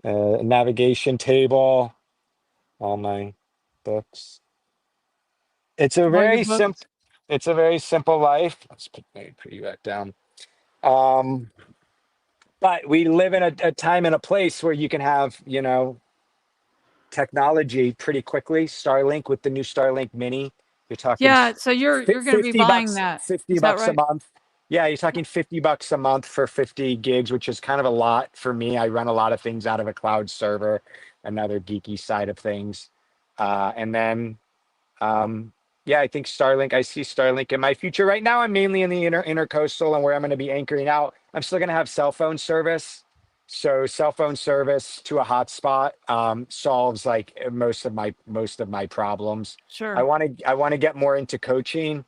Navigation table, all my books. It's a All your very simple. books. It's a very simple life. Put you back down. Um, but we live in a time and a place where you can have, technology pretty quickly. Starlink, with the new Starlink Mini, you're talking Yeah. So you're going to be 50 buying bucks, that. 50 Is that bucks a right? month. Yeah, you're talking 50 bucks a month for 50 gigs, which is kind of a lot for me. I run a lot of things out of a cloud server, another geeky side of things. And then yeah, I think Starlink. I see Starlink in my future. Right now, I'm mainly in the intercoastal and where I'm going to be anchoring out. I'm still going to have cell phone service. So cell phone service to a hotspot solves like most of my problems. Sure. I want to get more into coaching,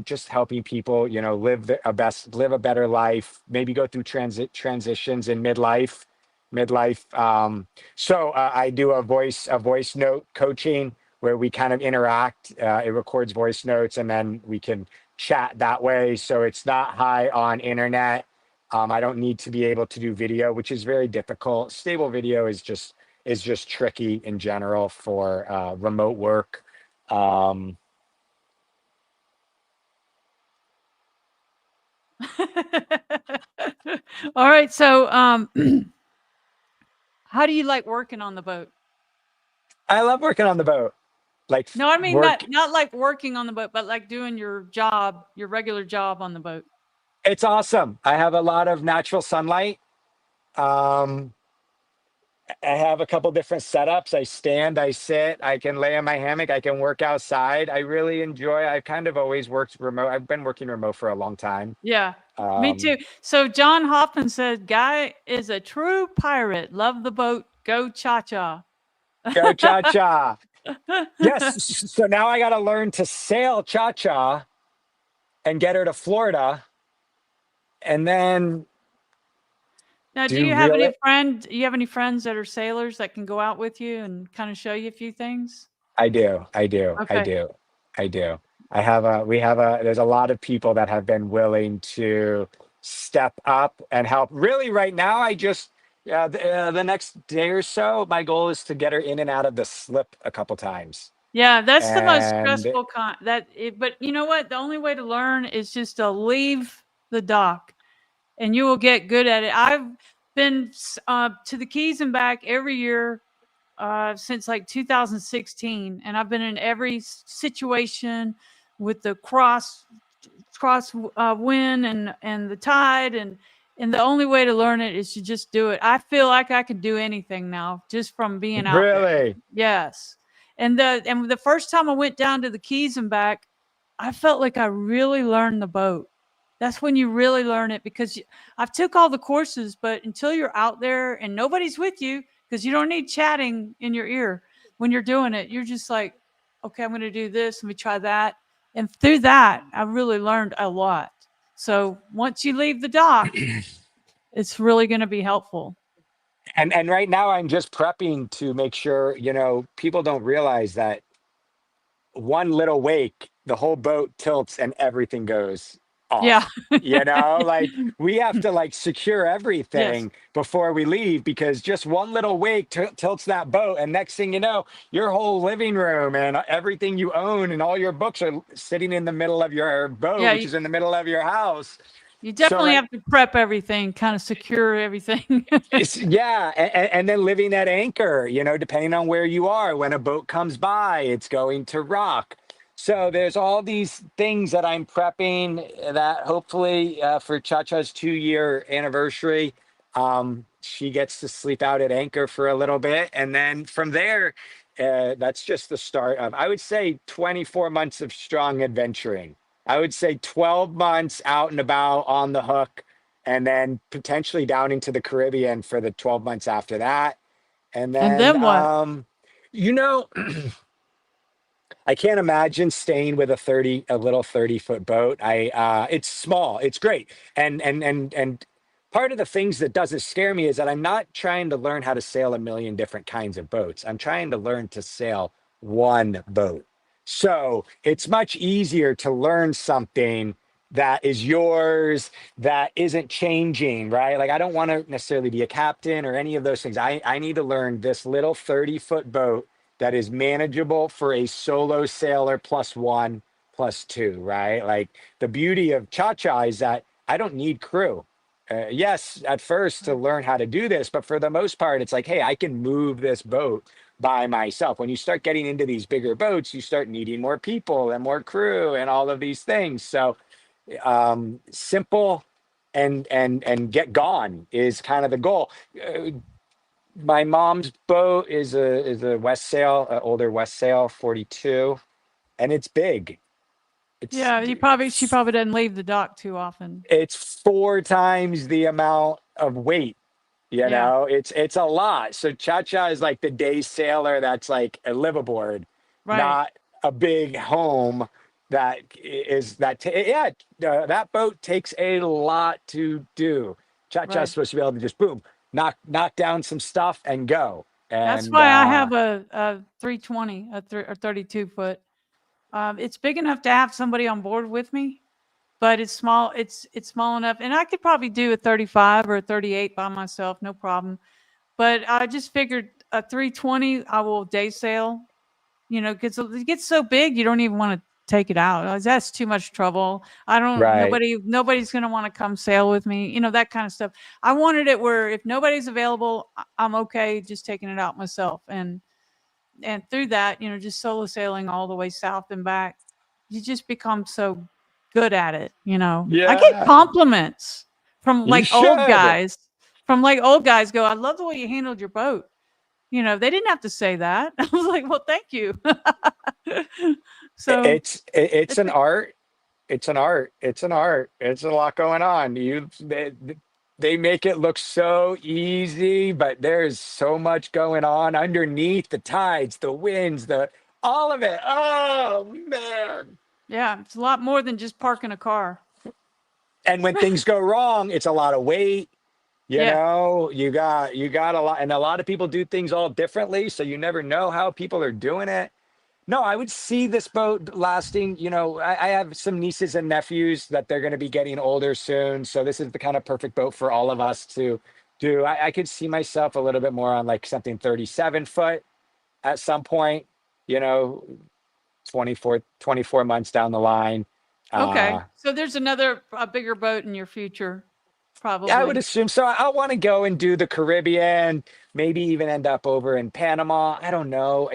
just helping people, live a better life, maybe go through transitions in midlife. I do a voice note coaching where we kind of interact. It records voice notes and then we can chat that way. So it's not high on internet. I don't need to be able to do video, which is very difficult. Stable video is just tricky in general for remote work. Um, All right. So, how do you like working on the boat? I love working on the boat. Like No, I mean work, not like working on the boat, but like doing your job, your regular job on the boat. it's awesome. I have a lot of natural sunlight. Um, I have a couple different setups. I stand, I sit, I can lay in my hammock, I can work outside. I really enjoy. I've kind of always worked remote. I've been working remote for a long time. Yeah, me Um, too. So John Hoffman said, "Guy is a true pirate. Love the boat. Go ChaCha." Go cha-cha. Yes. So now I got to learn to sail cha-cha and get her to Florida and then Now, do do you have reel any it. friend? Do you have any friends that are sailors that can go out with you and kind of show you a few things? I do. I do. I Okay. do. I do. There's a lot of people that have been willing to step up and help. Really, right now, the next day or so, my goal is to get her in and out of the slip a couple times. Yeah, that's the most And stressful but you know what? The only way to learn is just to leave the dock and you will get good at it. I've been to the Keys and back every year since like 2016, and I've been in every situation with the cross wind and the tide, and the only way to learn it is to just do it. I feel like I can do anything now just from being out there. really, Yes. And the first time I went down to the Keys and back, I felt like I really learned the boat. That's when you really learn it because I've took all the courses, but until you're out there and nobody's with you, because you don't need chatting in your ear when you're doing it, you're just like, okay, I'm going to do this. Let me try that. And through that, I really learned a lot. So once you leave the dock, it's really going to be helpful. and right now I'm just prepping to make sure people don't realize that one little wake, the whole boat tilts and everything goes Yeah. off. Like we have to like secure Yes. everything before we leave because just one little wake tilts that boat, and next thing you know, your whole living room and everything you own and all your books are sitting in the middle of your boat, Yeah. which is in the middle of your house. You So definitely right, have to prep everything, kind of secure everything. yeah, and then living that anchor, depending on where you are, when a boat comes by, it's going to rock. So there's all these things that I'm prepping that hopefully for Cha-Cha's 2-year anniversary, she gets to sleep out at anchor for a little bit. And then from there, that's just the start of, I would say, 24 months of strong adventuring. I would say 12 months out and about on the hook, and then potentially down into the Caribbean for the 12 months after that. And And then, then what? you know, I can't imagine staying with a little 30-foot boat. It's small, it's great. And part of the things that doesn't scare me is that I'm not trying to learn how to sail a million different kinds of boats. I'm trying to learn to sail one boat. So it's much easier to learn something that is yours, that isn't changing, right? Like I don't want to necessarily be a captain or any of those things. I need to learn this little 30-foot boat that is manageable for a solo sailor plus one plus two, right? Like the beauty of Cha-Cha is that I don't need crew. Yes, at first to learn how to do this, but for the most part, it's like, hey, I can move this boat by myself. When you start getting into these bigger boats, you start needing more people and more crew and all of these things. So simple and get gone is kind of the goal. My mom's boat is a West Sail, older West Sail 42, and it's big. It's Yeah, she probably doesn't leave the dock too often. it's 4 times the amount of weight. Yeah, It's a lot. So Cha-Cha is like the day sailor that's like a liveaboard, right. not a big home. that is that. That boat takes a lot to do. ChaCha is Right. supposed to be able to just boom, knock down some stuff and go. That's And why I have a 320, or 32 foot. It's big enough to have somebody on board with me, but it's small. It's small enough, and I could probably do a 35 or a 38 by myself, no problem. But I just figured a 320, I will day sail. Because it gets so big, you don't even want to take it out. That's too much trouble. I don't. right, Nobody's going to want to come sail with me. That kind of stuff. I wanted it where if nobody's available, I'm okay just taking it out myself, and through that, just solo sailing all the way south and back, you just become so good at it. I get yeah, compliments from you like old should. guys. Go, I love the way you handled your boat. They didn't have to say that. I was like, well, thank you. So It's it's an art. It's an art. It's an art. It's a lot going on. They make it look so easy, but there's so much going on underneath the tides, the winds, the all of it. Oh man. yeah, it's a lot more than just parking a car. And when things go wrong, it's a lot of weight. Yeah. You got a lot, and a lot of people do things all differently, so you never know how people are doing it. No, I would see this boat lasting. I have some nieces and nephews that they're going to be getting older soon. So this is the kind of perfect boat for all of us to do. I could see myself a little bit more on like something 37 foot at some point, you know, 24 months down the line. Okay. Uh, So there's a bigger boat in your future, yeah, I would probably. assume so. I want to go and do the Caribbean, maybe even end up over in Panama. I don't know.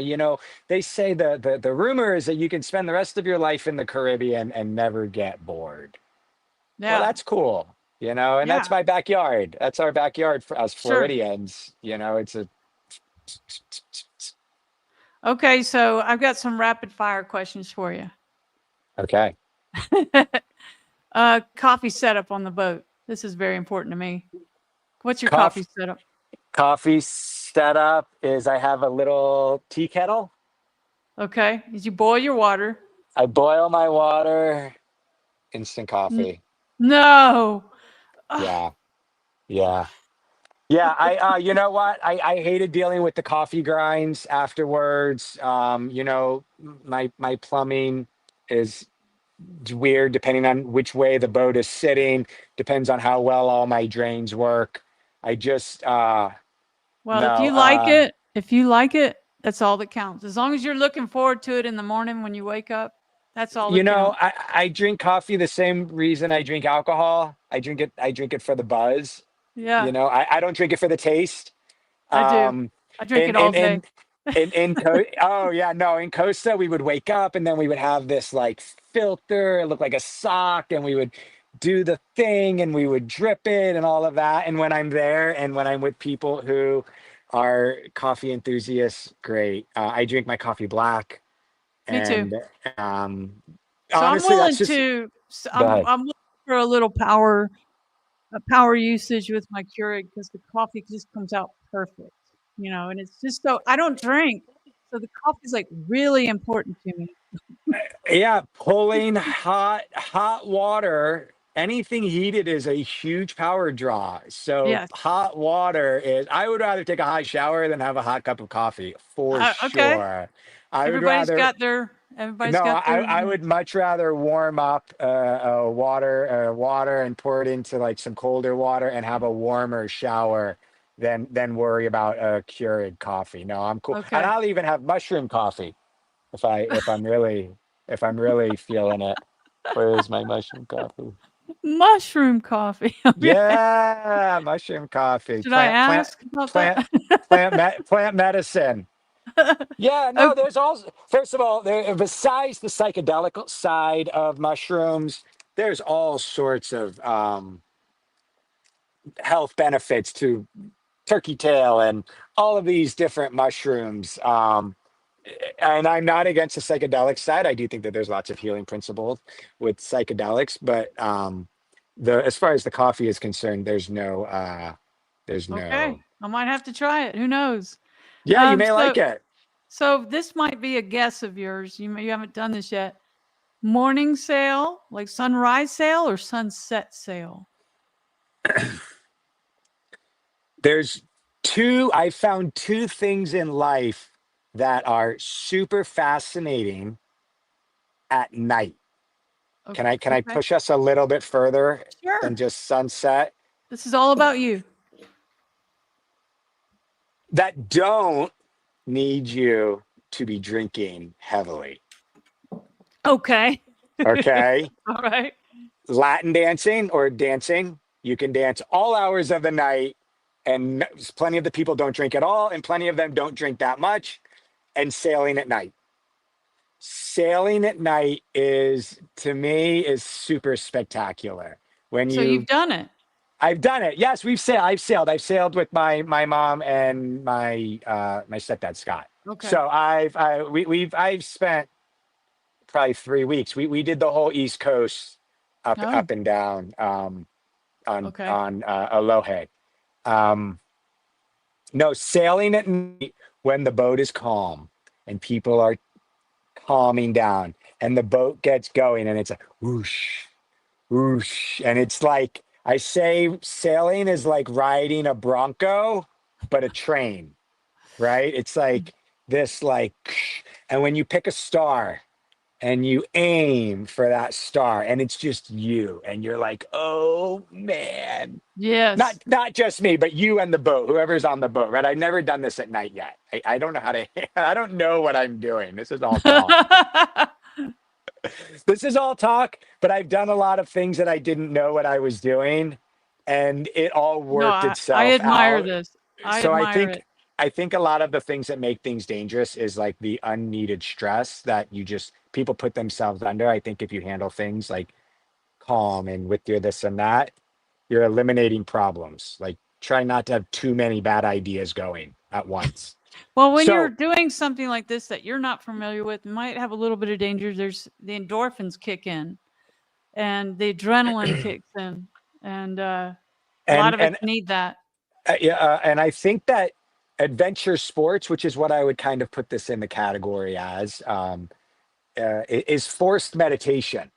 They say the rumor is that you can spend the rest of your life in the Caribbean and never get bored. Well, Yeah. that's cool, and that's Yeah. my backyard. That's our backyard for us Sure. Floridians. It's a Okay. So I've got some rapid fire questions for you. okay. Coffee setup on the boat. This is very important to me. What's your Coffee coffee setup? coffee setup is I have a little tea kettle. Okay. Did you boil your water? I boil my water, instant N- coffee. no. Ugh, Yeah, yeah. Yeah, you know what? I hated dealing with the coffee grinds afterwards. My plumbing is weird depending on which way the boat is sitting, depends on how well all my drains work. I just well, no, if you like it, that's all that counts. As long as you're looking forward to it in the morning when you wake up, that's all that counts. I drink coffee the same reason I drink alcohol. I drink it for the buzz. Yeah, I don't drink it for the taste. I do. Um, I drink in it all in day. in oh yeah, no, in Costa we would wake up and then we would have this like filter, it looked like a sock, and we would do the thing and we would drip it and all of that. And when I'm there and when I'm with people who are coffee enthusiasts, great. I drink my coffee black, Me too. and um, So honestly, that's just go ahead. I'm looking for a little power usage with my Keurig because the coffee just comes out perfect, and it's just so I don't drink. So the coffee is like really important to me. Yeah, pulling hot water, anything heated is a huge power draw. So Yes. hot water is I would rather take a hot shower than have a hot cup of coffee for Okay. sure. I would Everybody's rather got their everybody's no, got their I would much rather warm up water and pour it into like some colder water and have a warmer shower than worry about a Keurig coffee. No, I'm cool. And okay. I'll even have mushroom coffee if I'm really feeling it. Where is my mushroom coffee? Mushroom coffee. Okay. Yeah, mushroom coffee. Should I ask about that? Plant, plant medicine. Yeah, Oh, no, there's also, first of all, besides the psychedelic side of mushrooms, there's all sorts of health benefits to turkey tail and all of these different mushrooms. And I'm not against the psychedelic side. I do think that there's lots of healing principles with psychedelics, but the as far as the coffee is concerned, there's okay. no. I might have to try it. Who knows? Yeah, you Um, may so like it. so this might be a guess of yours. You haven't done this yet. Morning sail, like sunrise sail or sunset sail? I found two things in life that are super fascinating at night. Can I Okay. push us a little bit further than Sure. just sunset? This is all about you. That don't need you to be drinking heavily. Okay. Okay. All right. Latin dancing or dancing, you can dance all hours of the night, and plenty of the people don't drink at all, and plenty of them don't drink that much. And sailing at night. Sailing at night is, to me, is super spectacular. When So you've you done it. I've done it. Yes, we've sailed. I've sailed. I've sailed with my mom and my stepdad Scott. Okay. So I've spent probably 3 weeks. We did the whole East Coast Oh, up and down okay. on Aloha. Um, no, sailing at night when the boat is calm and people are calming down and the boat gets going and it's a whoosh, whoosh. And it's like, I say sailing is like riding a Bronco, but a train, right? It's like this, like, and when you pick a star and you aim for that star and it's just you and you're like, oh man. Yes. Not just me, but you and the boat, whoever's on the boat, right? I've never done this at night yet. I don't know how to, I don't know what I'm doing. This is all talk. This is all talk, but I've done a lot of things that I didn't know what I was doing, and it all No, worked I itself admire out. this. I So admire it. I think a lot of the things that make things dangerous is like the unneeded stress that people put themselves under. I think if you handle things like calm and with your this and that, you're eliminating problems. Like try not to have too many bad ideas going at once. Well, when you're So doing something like this that you're not familiar with, might have a little bit of danger. There's the endorphins kick in and the adrenaline kicks in, and a lot and of us and need that. yeah, and I think that adventure sports, which is what I would kind of put this in the category as, is forced meditation.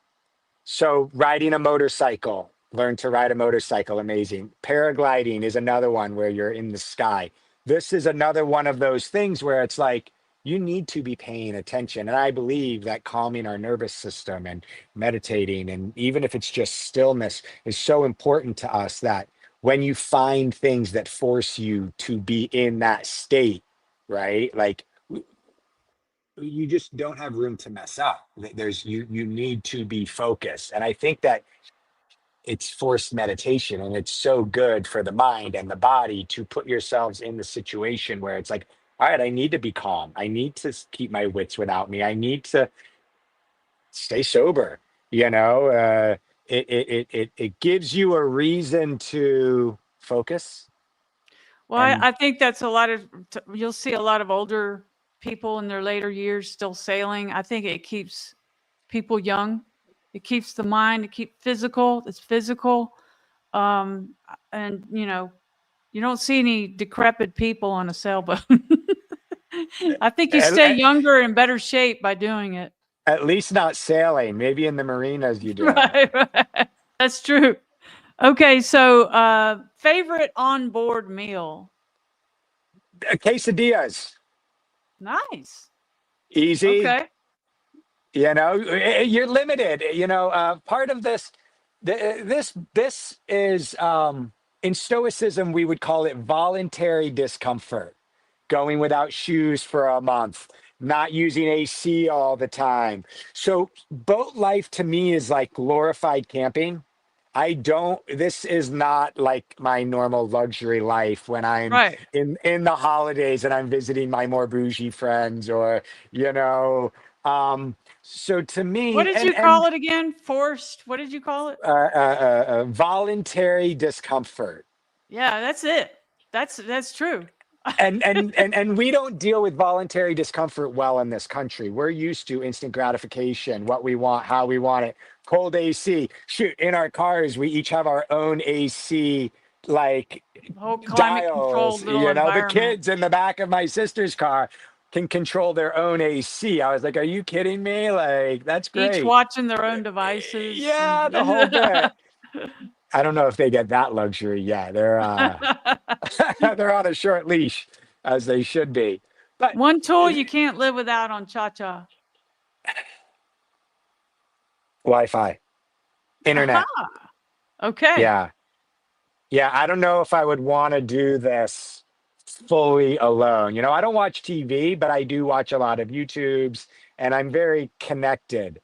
So riding a motorcycle, learn to ride a motorcycle, amazing. Paragliding is another one where you're in the sky. This is another one of those things where it's like you need to be paying attention. And I believe that calming our nervous system and meditating, and even if it's just stillness, is so important to us that when you find things that force you to be in that state, right? Like you just don't have room to mess up. You need to be focused. And I think that it's forced meditation and it's so good for the mind and the body to put yourselves in the situation where it's like, all right, I need to be calm. I need to keep my wits without me. I need to stay sober. You know, it gives you a reason to focus. Well, And I think that's a lot of, you'll see a lot of older people in their later years still sailing. I think it keeps people young. It keeps the mind, it keeps physical. It's physical. And you don't see any decrepit people on a sailboat. I think you stay at, younger and in better shape by doing it. at least not sailing. Maybe in the marinas you do. Right, right. That's true. Okay, so favorite onboard meal. Quesadillas, Nice. easy. Okay. You're limited. Part of this is in stoicism we would call it voluntary discomfort. Going without shoes for a month, not using AC all the time. So boat life to me is like glorified camping. I don't, this is not like my normal luxury life when I'm Right. in the holidays and I'm visiting my more bougie friends or, you know, so to What me, did you call it again? Forced. What did you call it? voluntary discomfort. Yeah, that's it. That's true. And we don't deal with voluntary discomfort well in this country. We're used to instant gratification, what we want, how we want it. Cold AC. Shoot, in our cars, we each have our own AC like The whole climate dials. controlled little The environment. kids in the back of my sister's car can control their own AC. I was like, are you kidding me? Like, that's Each great. watching their own devices Yeah, and the whole bit. I don't know if they get that luxury yet. They're on a short leash, as they should be. But one tool you can't live without on ChaCha. Wi-Fi, Aha. internet. Okay. Yeah. Yeah, I don't know if I would want to do this fully alone. You know, I don't watch TV, but I do watch a lot of YouTubes and I'm very connected.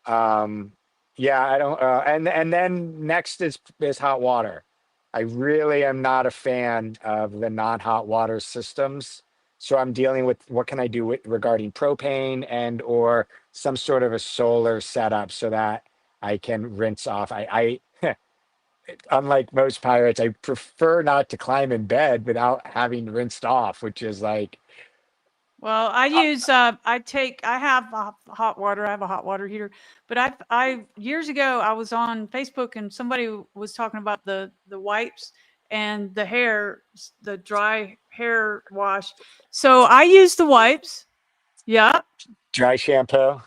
Um, yeah, I don't and then next is hot water. I really am not a fan of the non-hot water systems. So I'm dealing with what can I do with regarding propane and or some sort of a solar setup so that I can rinse off. I unlike most pirates, I prefer not to climb in bed without having rinsed off, which is like, Well, I uh, use I have hot water. I have a hot water heater, but I years ago I was on Facebook and somebody was talking about the wipes and the hair, the dry hair wash. So I use the wipes. Yeah. dry shampoo.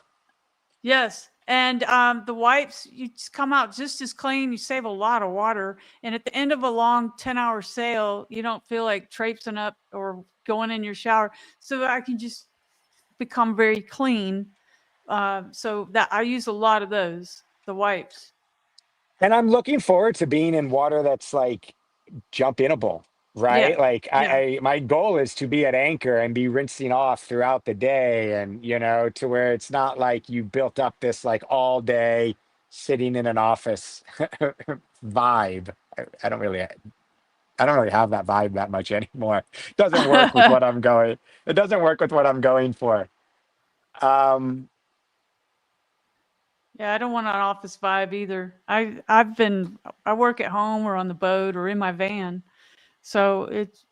Yes. And the wipes, you just come out just as clean. You save a lot of water. And at the end of a long 10-hour sail, you don't feel like traipsing up or going in your shower. So I can just become very clean. So that I use a lot of those, the wipes. And I'm looking forward to being in water that's like jump inable, Yeah. right? Like Yeah. my goal is to be at anchor and be rinsing off throughout the day and, you know, to where it's not like you built up this like all day sitting in an office vibe. I don't really have that vibe that much anymore. It doesn't work with what I'm going. It doesn't work with what I'm going for. Um, Yeah, I don't want an office vibe either. I work at home or on the boat or in my van. So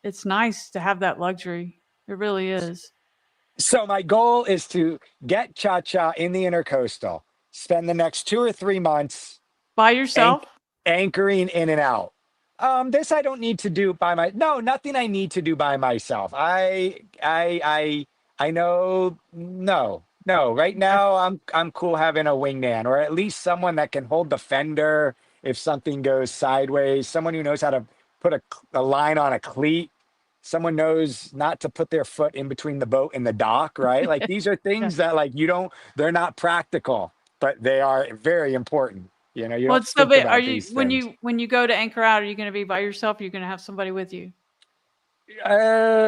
it's nice to have that luxury. It really is. so my goal is to get Cha-Cha in the intercoastal, spend the next 2 or 3 months By yourself? anch- anchoring in and out. This I don't need to do by my no, nothing I need to do by myself. I know no. Right Okay. now I'm cool having a wingman or at least someone that can hold the fender if something goes sideways, someone who knows how to put a line on a cleat, someone knows not to put their foot in between the boat and the dock, right? Like these are Yeah. things that like you don't they're not practical, but they are very important. You know, you Well, don't so think but are about you these things. when you go to anchor out, are you going to be by yourself? Or are you going to have somebody with you?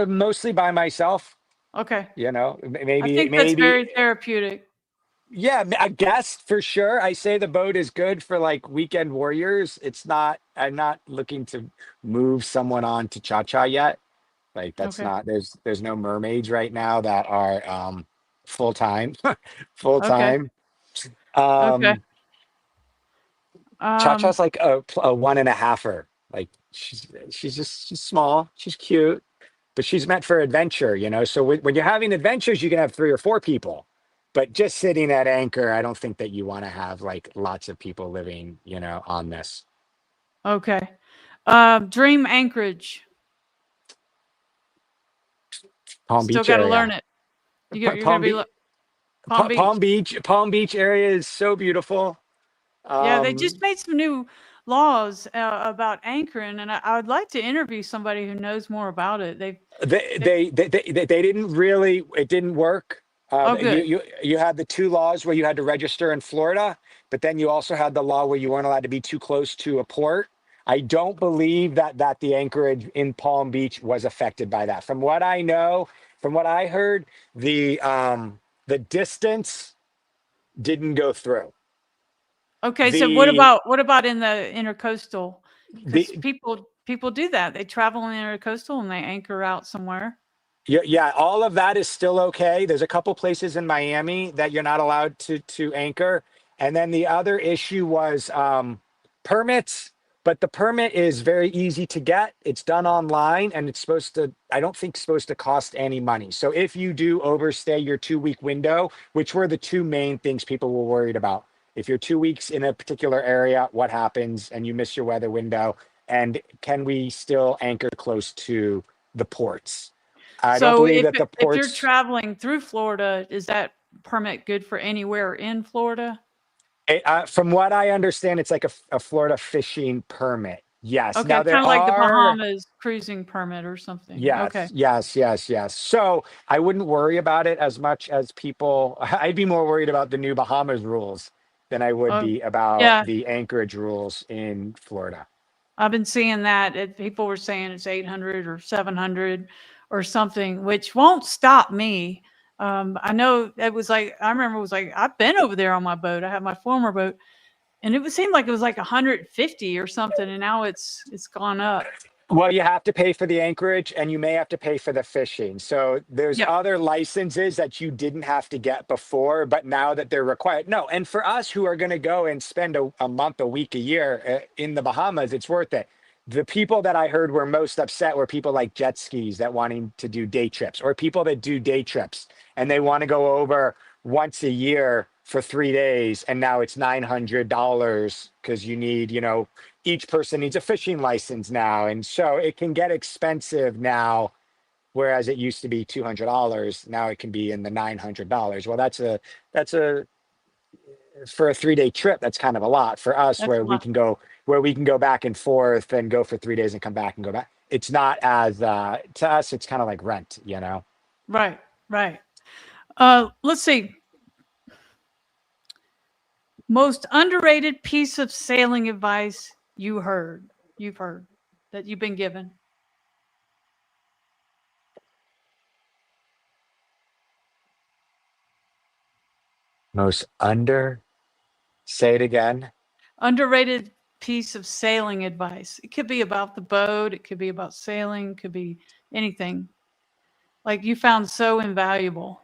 Mostly by myself, Okay. you know, I maybe, think that's maybe, very therapeutic. yeah, I guess for sure. I say the boat is good for like weekend warriors. It's not, I'm not looking to move someone on to Cha-Cha yet. Like that's Okay. not, there's no mermaids right now that are, full time, full Okay. time. Okay. Um, Um Cha-Cha's like a one and a halfer. Like she's small, she's cute, but she's meant for adventure, you know. So when you're having adventures, you can have 3 or 4 people, but just sitting at anchor, I don't think that you want to have like lots of people living, you know, on this. okay. Dream anchorage. Palm Still Beach got to learn area, it. You're going to Palm be Beach, Palm Beach. Palm Beach area is so beautiful. Yeah, they just Um, made some new laws about anchoring, and I would like to interview somebody who knows more about it. They they didn't really it didn't work. oh, You good. you had the 2 laws where you had to register in Florida, but then you also had the law where you weren't allowed to be too close to a port. I don't believe that the anchorage in Palm Beach was affected by that. From what I know, from what I heard, the distance didn't go through. Okay, so The what about in the intercoastal? Because the people do that. They travel in the intercoastal and they anchor out somewhere. Yeah, yeah, all of that is still okay. There's a couple places in Miami that you're not allowed to anchor. And then the other issue was permits, but the permit is very easy to get. It's done online and it's supposed to, I don't think supposed to cost any money. So if you do overstay your 2 week window, which were the two main things people were worried about. If you're 2 weeks in a particular area, what happens and you miss your weather window? And can we still anchor close to the ports? I don't So believe that the if you're ports. traveling through Florida, is that permit good for anywhere in Florida? From what I understand, it's like a Florida fishing permit. Yes. Okay, Now there kind of like the are. Bahamas cruising permit or something. Okay. Yes, yes, yes, yes. So I wouldn't worry about it as much as people. I'd be more worried about the new Bahamas rules than I would Oh, be about yeah. the Anchorage rules in Florida. I've been seeing that. People were saying it's 800 or 700 or something, which won't stop me. I know it was like, I remember it was like, I've been over there on my boat. I have my former boat, and seemed like it was like 150 or something. And now it's gone up. Well, you have to pay for the anchorage and you may have to pay for the fishing. So there's Yep. other licenses that you didn't have to get before, but now that they're required. No, and for us who are going to go and spend a month, a week, a year in the Bahamas, it's worth it. The people that I heard were most upset were people like jet skis that wanting to do day trips, or people that do day trips and they want to go over once a year for 3 days. And now it's $900 because you need, each person needs a fishing license now. And so it can get expensive now, whereas it used to be $200. Now it can be in the $900. Well, that's a for a 3 day trip. That's kind of a lot for us That's a lot. where we can go back and forth and go for 3 days and come back and go back. It's not as, to us, it's kind of like rent. Right. Right. Let's see. Most underrated piece of sailing advice you've heard that you've been given. Most say it again. Underrated piece of sailing advice. It could be about the boat. It could be about sailing. It could be anything. Like you found so invaluable.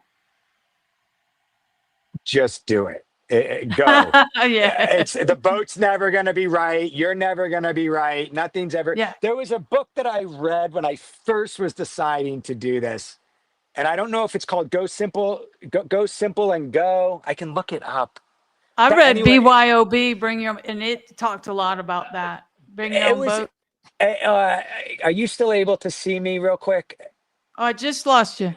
Just do it. Go. Yeah. It's the boat's never going to be right. You're never going to be right. Nothing's ever. Yeah. There was a book that I read when I first was deciding to do this, and I don't know if it's called Go Simple, Go Simple and Go. I can look it up. I But read anyway, BYOB, bring your, and it talked a lot about that. Bring your it own was. boat. Are you still able to see me real quick? Oh, I just lost you.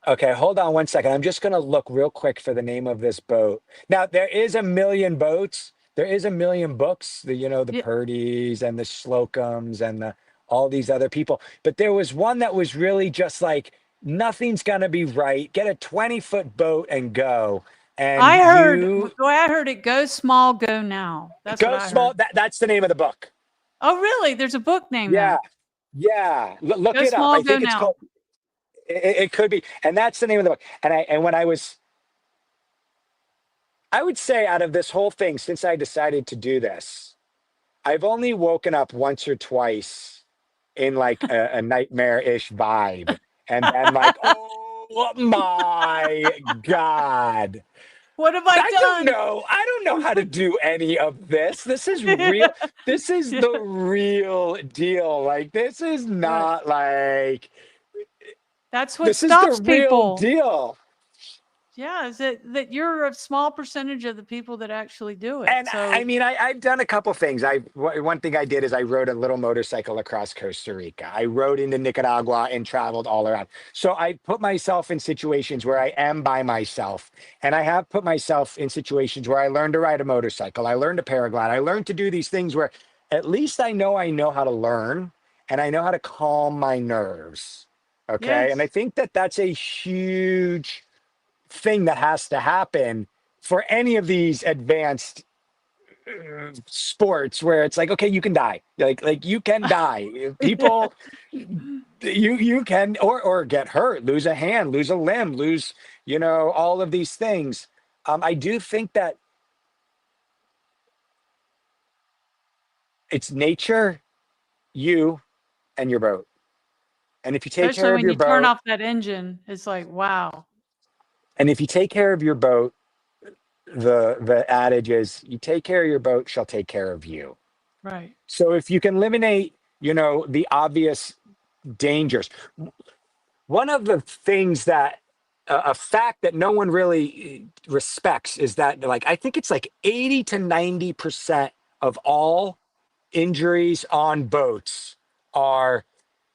Okay, hold on one second. I'm just going to look real quick for the name of this boat. Now, there is a million boats. There is a million books, the Yeah, Purdy's and the Slocums and all these other people. But there was one that was really just like, nothing's going to be right. Get a 20-foot boat and go. And I heard it go small, go now. That's what go I heard. small. That's the name of the book. Oh, really? There's a book named Yeah. that. Yeah. Look Go it up. small, I go think it's now. called, it could be. And that's the name of the book. And when I would say out of this whole thing, since I decided to do this, I've only woken up once or twice in like a nightmare-ish vibe. And then like, oh my God. What have I I don't done? know. I don't know how to do any of this. This is real. This is Yeah, the real deal. Like, this is right. not like, That's what this is the stops real people. deal. Yeah, is that you're a small percentage of the people that actually do it. And I So mean, I've done a couple things. One thing I did is I rode a little motorcycle across Costa Rica. I rode into Nicaragua and traveled all around. So I put myself in situations where I am by myself. And I have put myself in situations where I learned to ride a motorcycle. I learned to paraglide. I learned to do these things where at least I know how to learn and I know how to calm my nerves. Okay. And I yes, think that that's a huge thing that has to happen for any of these advanced sports where it's like, okay, you can die, like you can die. yeah, People, you can or get hurt, lose a hand, lose a limb, lose, all of these things. I do think that it's nature, you, and your boat. And if you take especially care of when your you turn boat, off that engine, it's like wow, and if you take care of your boat, the adage is, you take care of your boat, she'll take care of you. right? So if you can eliminate, the obvious dangers. One of the things that a fact that no one really respects is that, like, I think it's like 80 to 90% of all injuries on boats are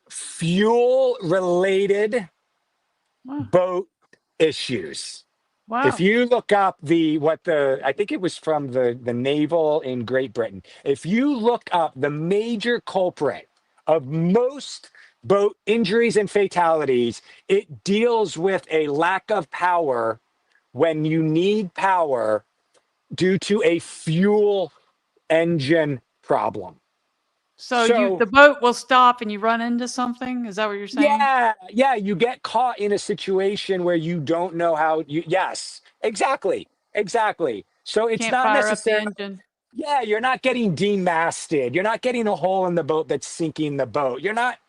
fuel related Wow. boat issues. If Wow. you look up I think it was from the naval in Great Britain. If you look up the major culprit of most boat injuries and fatalities, it deals with a lack of power when you need power due to a fuel engine problem. So So the boat will stop and you run into something? Is that what you're saying? yeah, you get caught in a situation where you don't know how yes, exactly. So it's Can't not fire up the necessarily, engine. yeah, you're not getting demasted. You're not getting a hole in the boat that's sinking the boat. You're not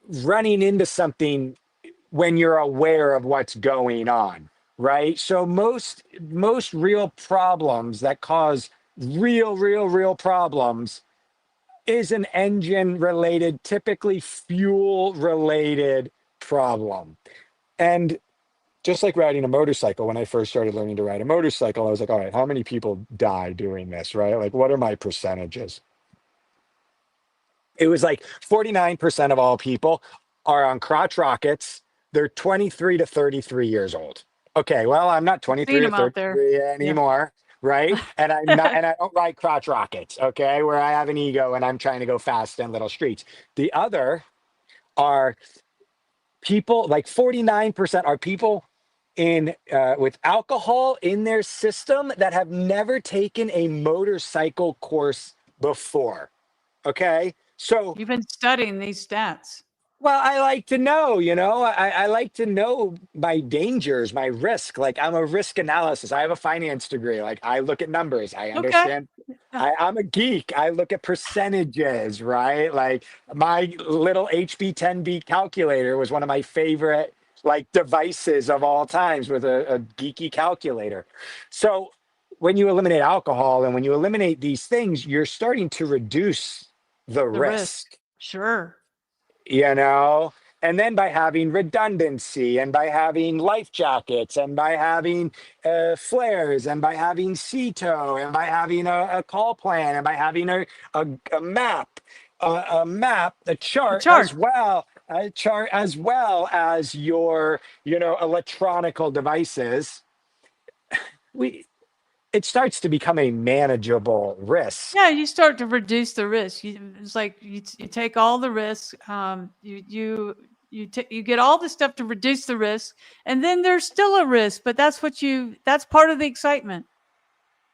running into something when you're aware of what's going on, right? So most real problems that cause real problems is an engine related, typically fuel related problem. And just like riding a motorcycle, when I first started learning to ride a motorcycle, I was like, all right, how many people die doing this, right? Like, what are my percentages? It was like 49% of all people are on crotch rockets. They're 23 to 33 years old. Okay, well, I'm not I've seen 23 or them out there. 33 Yeah. anymore, right? And I'm not, and I don't ride crotch rockets, okay, where I have an ego and I'm trying to go fast in little streets. The other are people, like 49% are people in with alcohol in their system that have never taken a motorcycle course before. Okay, so You've been studying these stats. well, I like to know, I like to know my dangers, my risk. Like I'm a risk analysis. I have a finance degree. Like I look at numbers. I Okay. understand. Yeah. I'm a geek. I look at percentages, right? Like my little HB10B calculator was one of my favorite like devices of all times with a geeky calculator. So when you eliminate alcohol and when you eliminate these things, you're starting to reduce the The risk. risk, Sure. you know and then by having redundancy and by having life jackets and by having flares and by having CETO and by having a call plan and by having a map a The chart chart. as well as your electronical devices, we it starts to become a manageable risk. Yeah, you start to reduce the risk. It's like you take all the risk. You get all the stuff to reduce the risk, and then there's still a risk. But that's part of the excitement.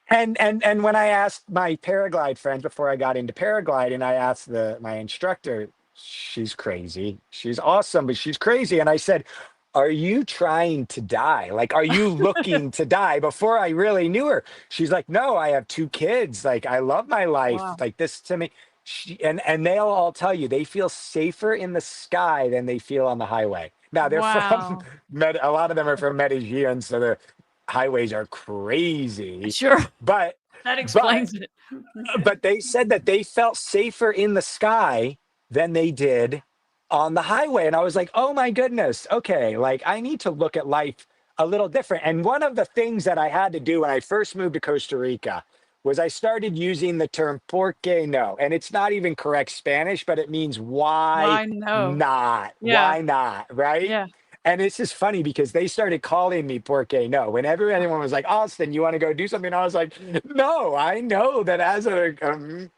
And when I asked my paraglide friends before I got into paragliding, I asked my instructor, she's crazy. She's awesome, but she's crazy. And I said, are you trying to die? Like, are you looking to die? Before I really knew her, she's like, no, I have two kids. Like, I love my life. Wow. Like this to me. And they'll all tell you they feel safer in the sky than they feel on the highway. Now they're from Wow. a lot of them are from Medellin, so the highways are crazy. Sure. But That but explains it. but they said that they felt safer in the sky than they did on the highway. And I was like, oh my goodness, okay, like I need to look at life a little different. And one of the things that I had to do when I first moved to Costa Rica was I started using the term por qué no. And it's not even correct Spanish, but it means why I know. not? Yeah. Why not? Right? Yeah. And it's just funny because they started calling me Porque No. Whenever anyone was like, Austin, you want to go do something? I was like, no, I know that as a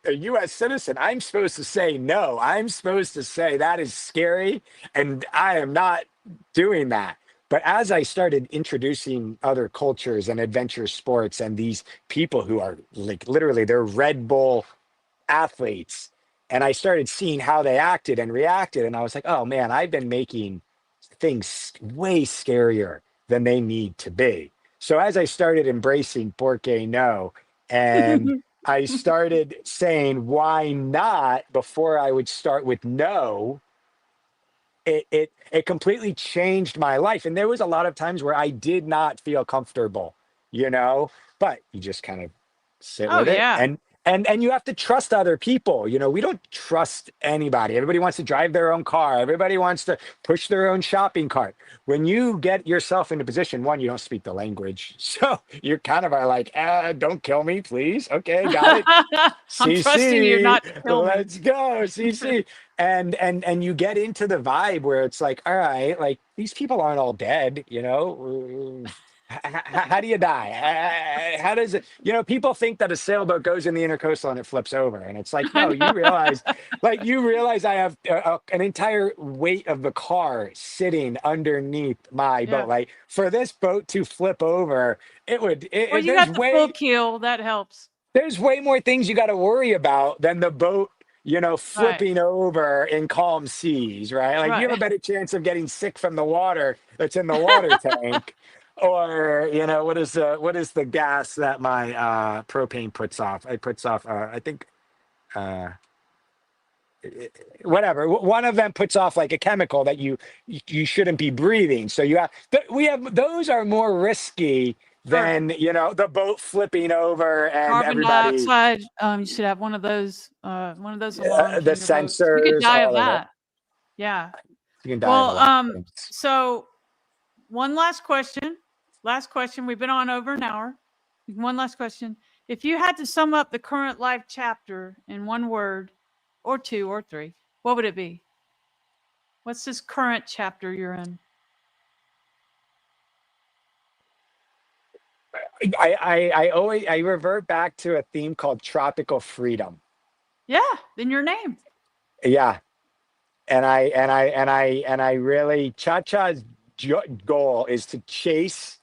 US citizen, I'm supposed to say no. I'm supposed to say that is scary. And I am not doing that. But as I started introducing other cultures and adventure sports and these people who are like literally they're Red Bull athletes, and I started seeing how they acted and reacted, and I was like, oh man, I've been making things way scarier than they need to be. So as I started embracing Porque No, and I started saying why not before I would start with no, it completely changed my life. And there was a lot of times where I did not feel comfortable, but you just kind of sit Oh with it yeah. and you have to trust other people. We don't trust anybody. Everybody wants to drive their own car. Everybody wants to push their own shopping cart. When you get yourself in a position, one, you don't speak the language. So you're kind of are like, don't kill me, please. Okay, got it. I'm trusting you CC, not to kill me. let's go, CC. and you get into the vibe where it's like, all right, like these people aren't all dead, you know. How do you die? How does it, you know, people think that a sailboat goes in the intercoastal and it flips over, and it's like, I no, you know. realize, I have an entire weight of the car sitting underneath my boat. Yeah. Like for this boat to flip over, it would Well, you there's got the full way keel. That helps. more things you got to worry about than the boat, you know, Right. flipping over in calm seas, right? Like you have a Right. better chance of getting sick from the water that's in the water tank, or you know, what is the gas that my propane puts off? It puts off, I think, uh, whatever. One of them puts off like a chemical that you shouldn't be breathing. So you have we have those are more risky Sure. than, you know, the boat flipping over and Carbon everybody, dioxide. You should have one of those alarms the in your boat. You could sensors, die of all of it. that. Yeah. You can die of a Well, lot of things. so one last question. Last question. We've been on over an hour. One last question. If you had to sum up the current life chapter in one word, or two, or three, what would it be? What's this current chapter you're in? I always I revert back to a theme called tropical freedom. Yeah, then your name. Yeah, and I really ChaCha's goal is to chase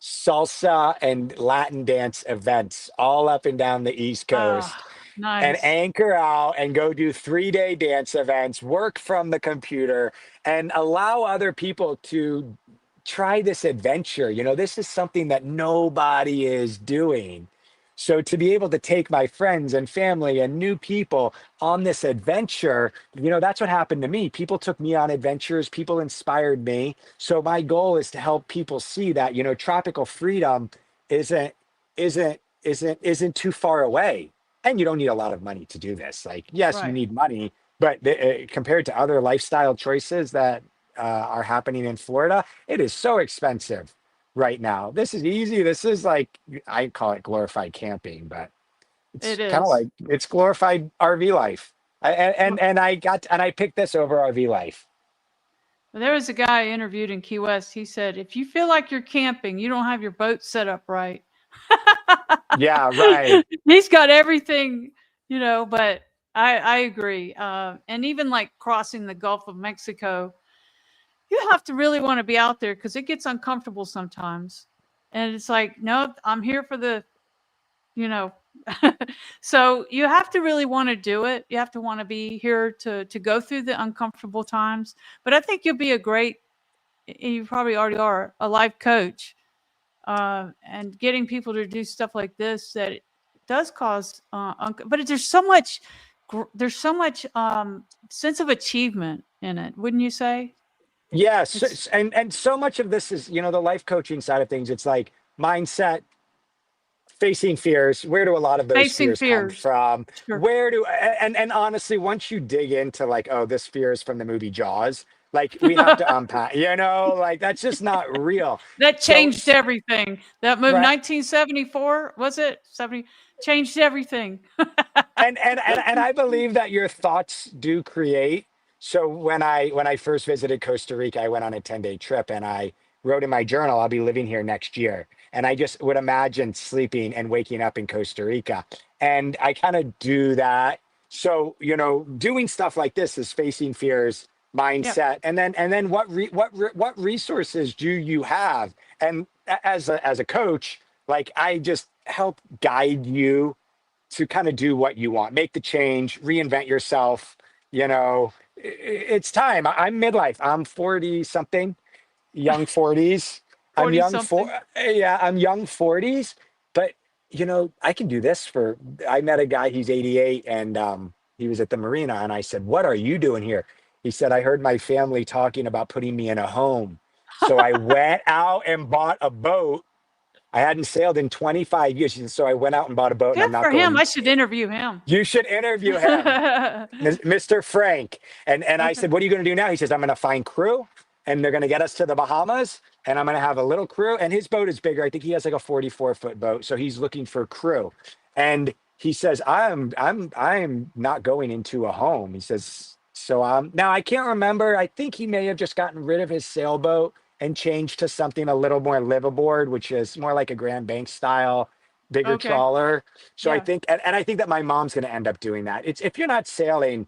salsa and Latin dance events all up and down the East Ah, Coast, and nice. anchor out and go do 3-day dance events, work from the computer, and allow other people to try this adventure. You know, this is something that nobody is doing. So to be able to take my friends and family and new people on this adventure, you know, that's what happened to me. People took me on adventures, people inspired me. So my goal is to help people see that, you know, tropical freedom isn't isn't too far away. And you don't need a lot of money to do this. Like, yes, you Right. need money, but compared to other lifestyle choices that are happening in Florida, it is so expensive right now. This is easy. This is like, I call it glorified camping, but It it's kind of is. like it's glorified RV life. And I picked this over RV life. There was a guy I interviewed in Key West. He said, if you feel like you're camping, you don't have your boat set up right. Yeah, right. He's got everything, but I agree. And even like crossing the Gulf of Mexico, you have to really want to be out there because it gets uncomfortable sometimes. And it's like, no, I'm here for the, you know, so you have to really want to do it. You have to want to be here to go through the uncomfortable times. But I think you'll be a great, you probably already are, a life coach, and getting people to do stuff like this that it does cause but there's so much sense of achievement in it, wouldn't you say? It's Yes, and so much of this is, you know, the life coaching side of things. It's like mindset, facing fears. Where do a lot of those facing fears come fears. from? Sure. Where do and honestly, once you dig into like, oh, this fear is from the movie Jaws, like we have to unpack, you know, like that's just not real. That So changed everything. That movie, right. 1974, was it 70, changed everything. And I believe that your thoughts do create. So when I first visited Costa Rica, I went on a 10-day trip and I wrote in my journal, I'll be living here next year. And I just would imagine sleeping and waking up in Costa Rica. And I kind of do that. So, you know, doing stuff like this is facing fears, Yep. mindset, and then what resources do you have? And as a coach, like I just help guide you to kind of do what you want, make the change, reinvent yourself. You know, it's time. I'm midlife. I'm 40 something, young 40s. I'm 40 young for something. yeah, I'm young 40s, but you know, I can do this for I met a guy, he's 88, and he was at the marina and I said, "What are you doing here?" He said, "I heard my family talking about putting me in a home." So I went out and bought a boat. I hadn't sailed in 25 years. So I went out and bought a boat, and Good I'm not for him. going. I should interview him. You should interview him, Mr. Frank. And I Okay. said, "What are you going to do now?" He says, "I'm going to find crew, and they're going to get us to the Bahamas, and I'm going to have a little crew." And his boat is bigger. I think he has like a 44-foot boat, so he's looking for crew. And he says, "I'm not going into a home." He says, So now I can't remember. I think he may have just gotten rid of his sailboat and changed to something a little more liveaboard, which is more like a Grand Bank style, bigger Okay. trawler. So I Yeah. think, and I think that my mom's going to end up doing that. It's if you're not sailing,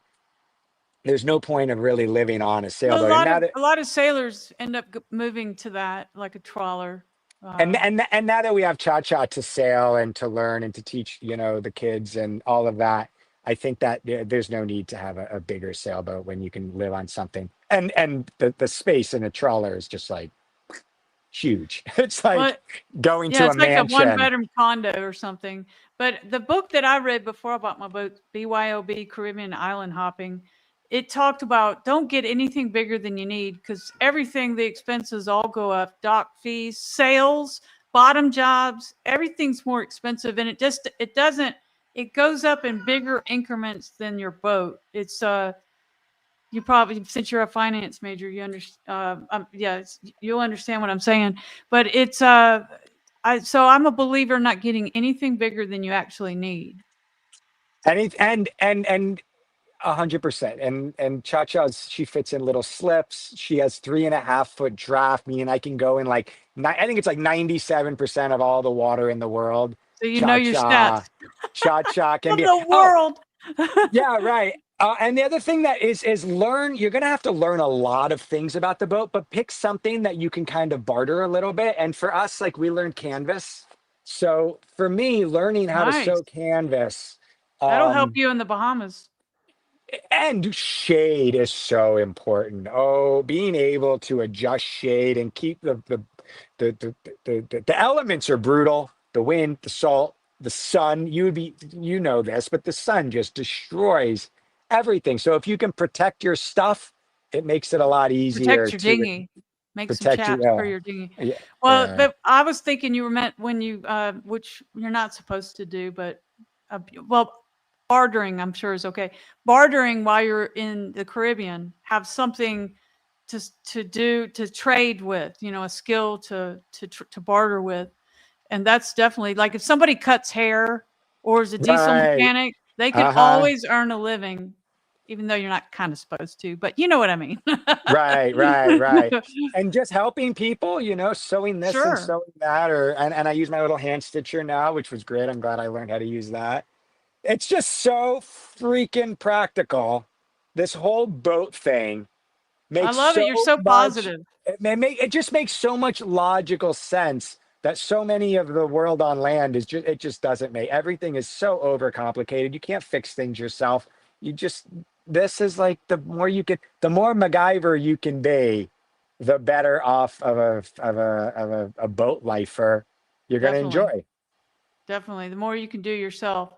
there's no point of really living on a Well, sailboat. And now that a lot of sailors end up moving to that, like a trawler. and now that we have ChaCha to sail and to learn and to teach, you know, the kids and all of that, I think that there's no need to have a bigger sailboat when you can live on something. And the space in a trawler is just like huge. It's Well, like going yeah, to a it's like a mansion. one-bedroom condo or something. But the book that I read before I bought my boat, BYOB, Caribbean Island Hopping, it talked about don't get anything bigger than you need because everything, the expenses all go up. Dock fees, sales, bottom jobs, everything's more expensive, and it doesn't. It goes up in bigger increments than your boat. It's you probably, since you're a finance major, you understand. Yeah, you'll understand what I'm saying. But it's so I'm a believer in not getting anything bigger than you actually need. And 100%. And Cha-Cha's, she fits in little slips. She has 3.5 foot draft. Me and I can go in like I think it's like 97% of all the water in the world. So you know your Cha-Cha, stats Cha-Cha can of be. the Oh, world. yeah, right. And the other thing that is learn. You're gonna have to learn a lot of things about the boat, but pick something that you can kind of barter a little bit. And for us, like we learned canvas. So for me, learning how to Nice. sew canvas. That'll help Um, you in the Bahamas. and shade is so important. Oh, being able to adjust shade and keep the elements are brutal. The wind, the salt, the sun. You know this, but the sun just destroys everything. So if you can protect your stuff, it makes it a lot easier Protect your to dinghy. Make some protect you. chaps for Yeah, your dinghy. yeah, Well, yeah. but I was thinking you were meant when you, which you're not supposed to do, but well, bartering, I'm sure is okay. Bartering while you're in the Caribbean, have something to do to trade with, you know, a skill to barter with, and that's definitely like if somebody cuts hair or is a diesel Right. mechanic, they can Uh-huh. always earn a living, even though you're not kind of supposed to, but you know what I mean. Right, right, right. And just helping people, you know, sewing this and Sure. sewing that, or and I use my little hand stitcher now, which was great. I'm glad I learned how to use that. It's just so freaking practical. This whole boat thing I makes love it. so You're so much positive. it just makes so much logical sense that so many of the world on land is just it just doesn't make everything is so overcomplicated. You can't fix things yourself. You just this is like the more MacGyver you can be, the better off of a boat lifer you're gonna Definitely. enjoy. Definitely. The more you can do yourself.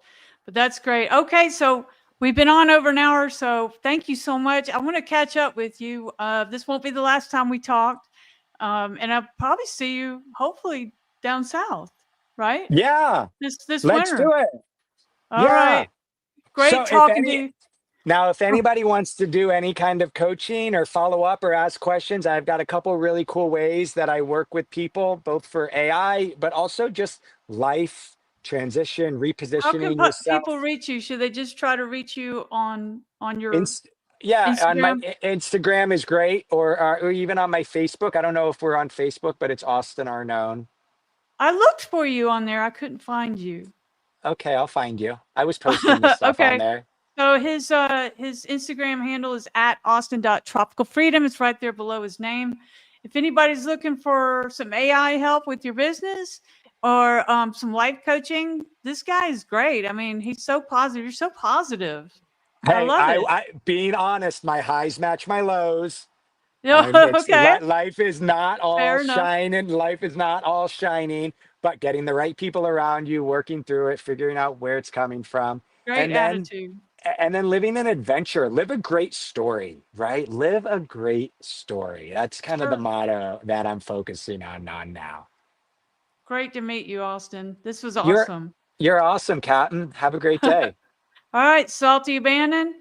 But that's great. Okay, so we've been on over an hour, so thank you so much. I want to catch up with you. This won't be the last time we talked. And I'll probably see you hopefully down south, right? Yeah, This let's winter. do it. All Yeah. right. So Great talking to you. if anybody wants to do any kind of coaching or follow up or ask questions, I've got a couple really cool ways that I work with people, both for AI, but also just life transition, How can repositioning people yourself. reach you? Should they just try to reach you on your Inst- yeah, on my Instagram? Instagram is great, or even on my Facebook. I don't know if we're on Facebook, but it's Austin Arnone. I looked for you on there. I couldn't find you. Okay, I'll find you. I was posting the stuff on Okay. there. So his Instagram handle is at austin.tropicalfreedom. It's right there below his name. If anybody's looking for some AI help with your business or some life coaching, this guy is great. I mean, he's so positive. You're so positive. I Hey, love it. I being honest, my highs match my lows. Yeah, It's okay. life is not all Fair enough. shining. Life is not all shining, but getting the right people around you, working through it, figuring out where it's coming from, Great and then attitude. living an adventure. Live a great story, right? Live a great story. That's kind of the Sure. motto that I'm focusing on now. Great to meet you, Austin. This was You're awesome. you're awesome, Captain. Have a great day. All right, Salty Abandon.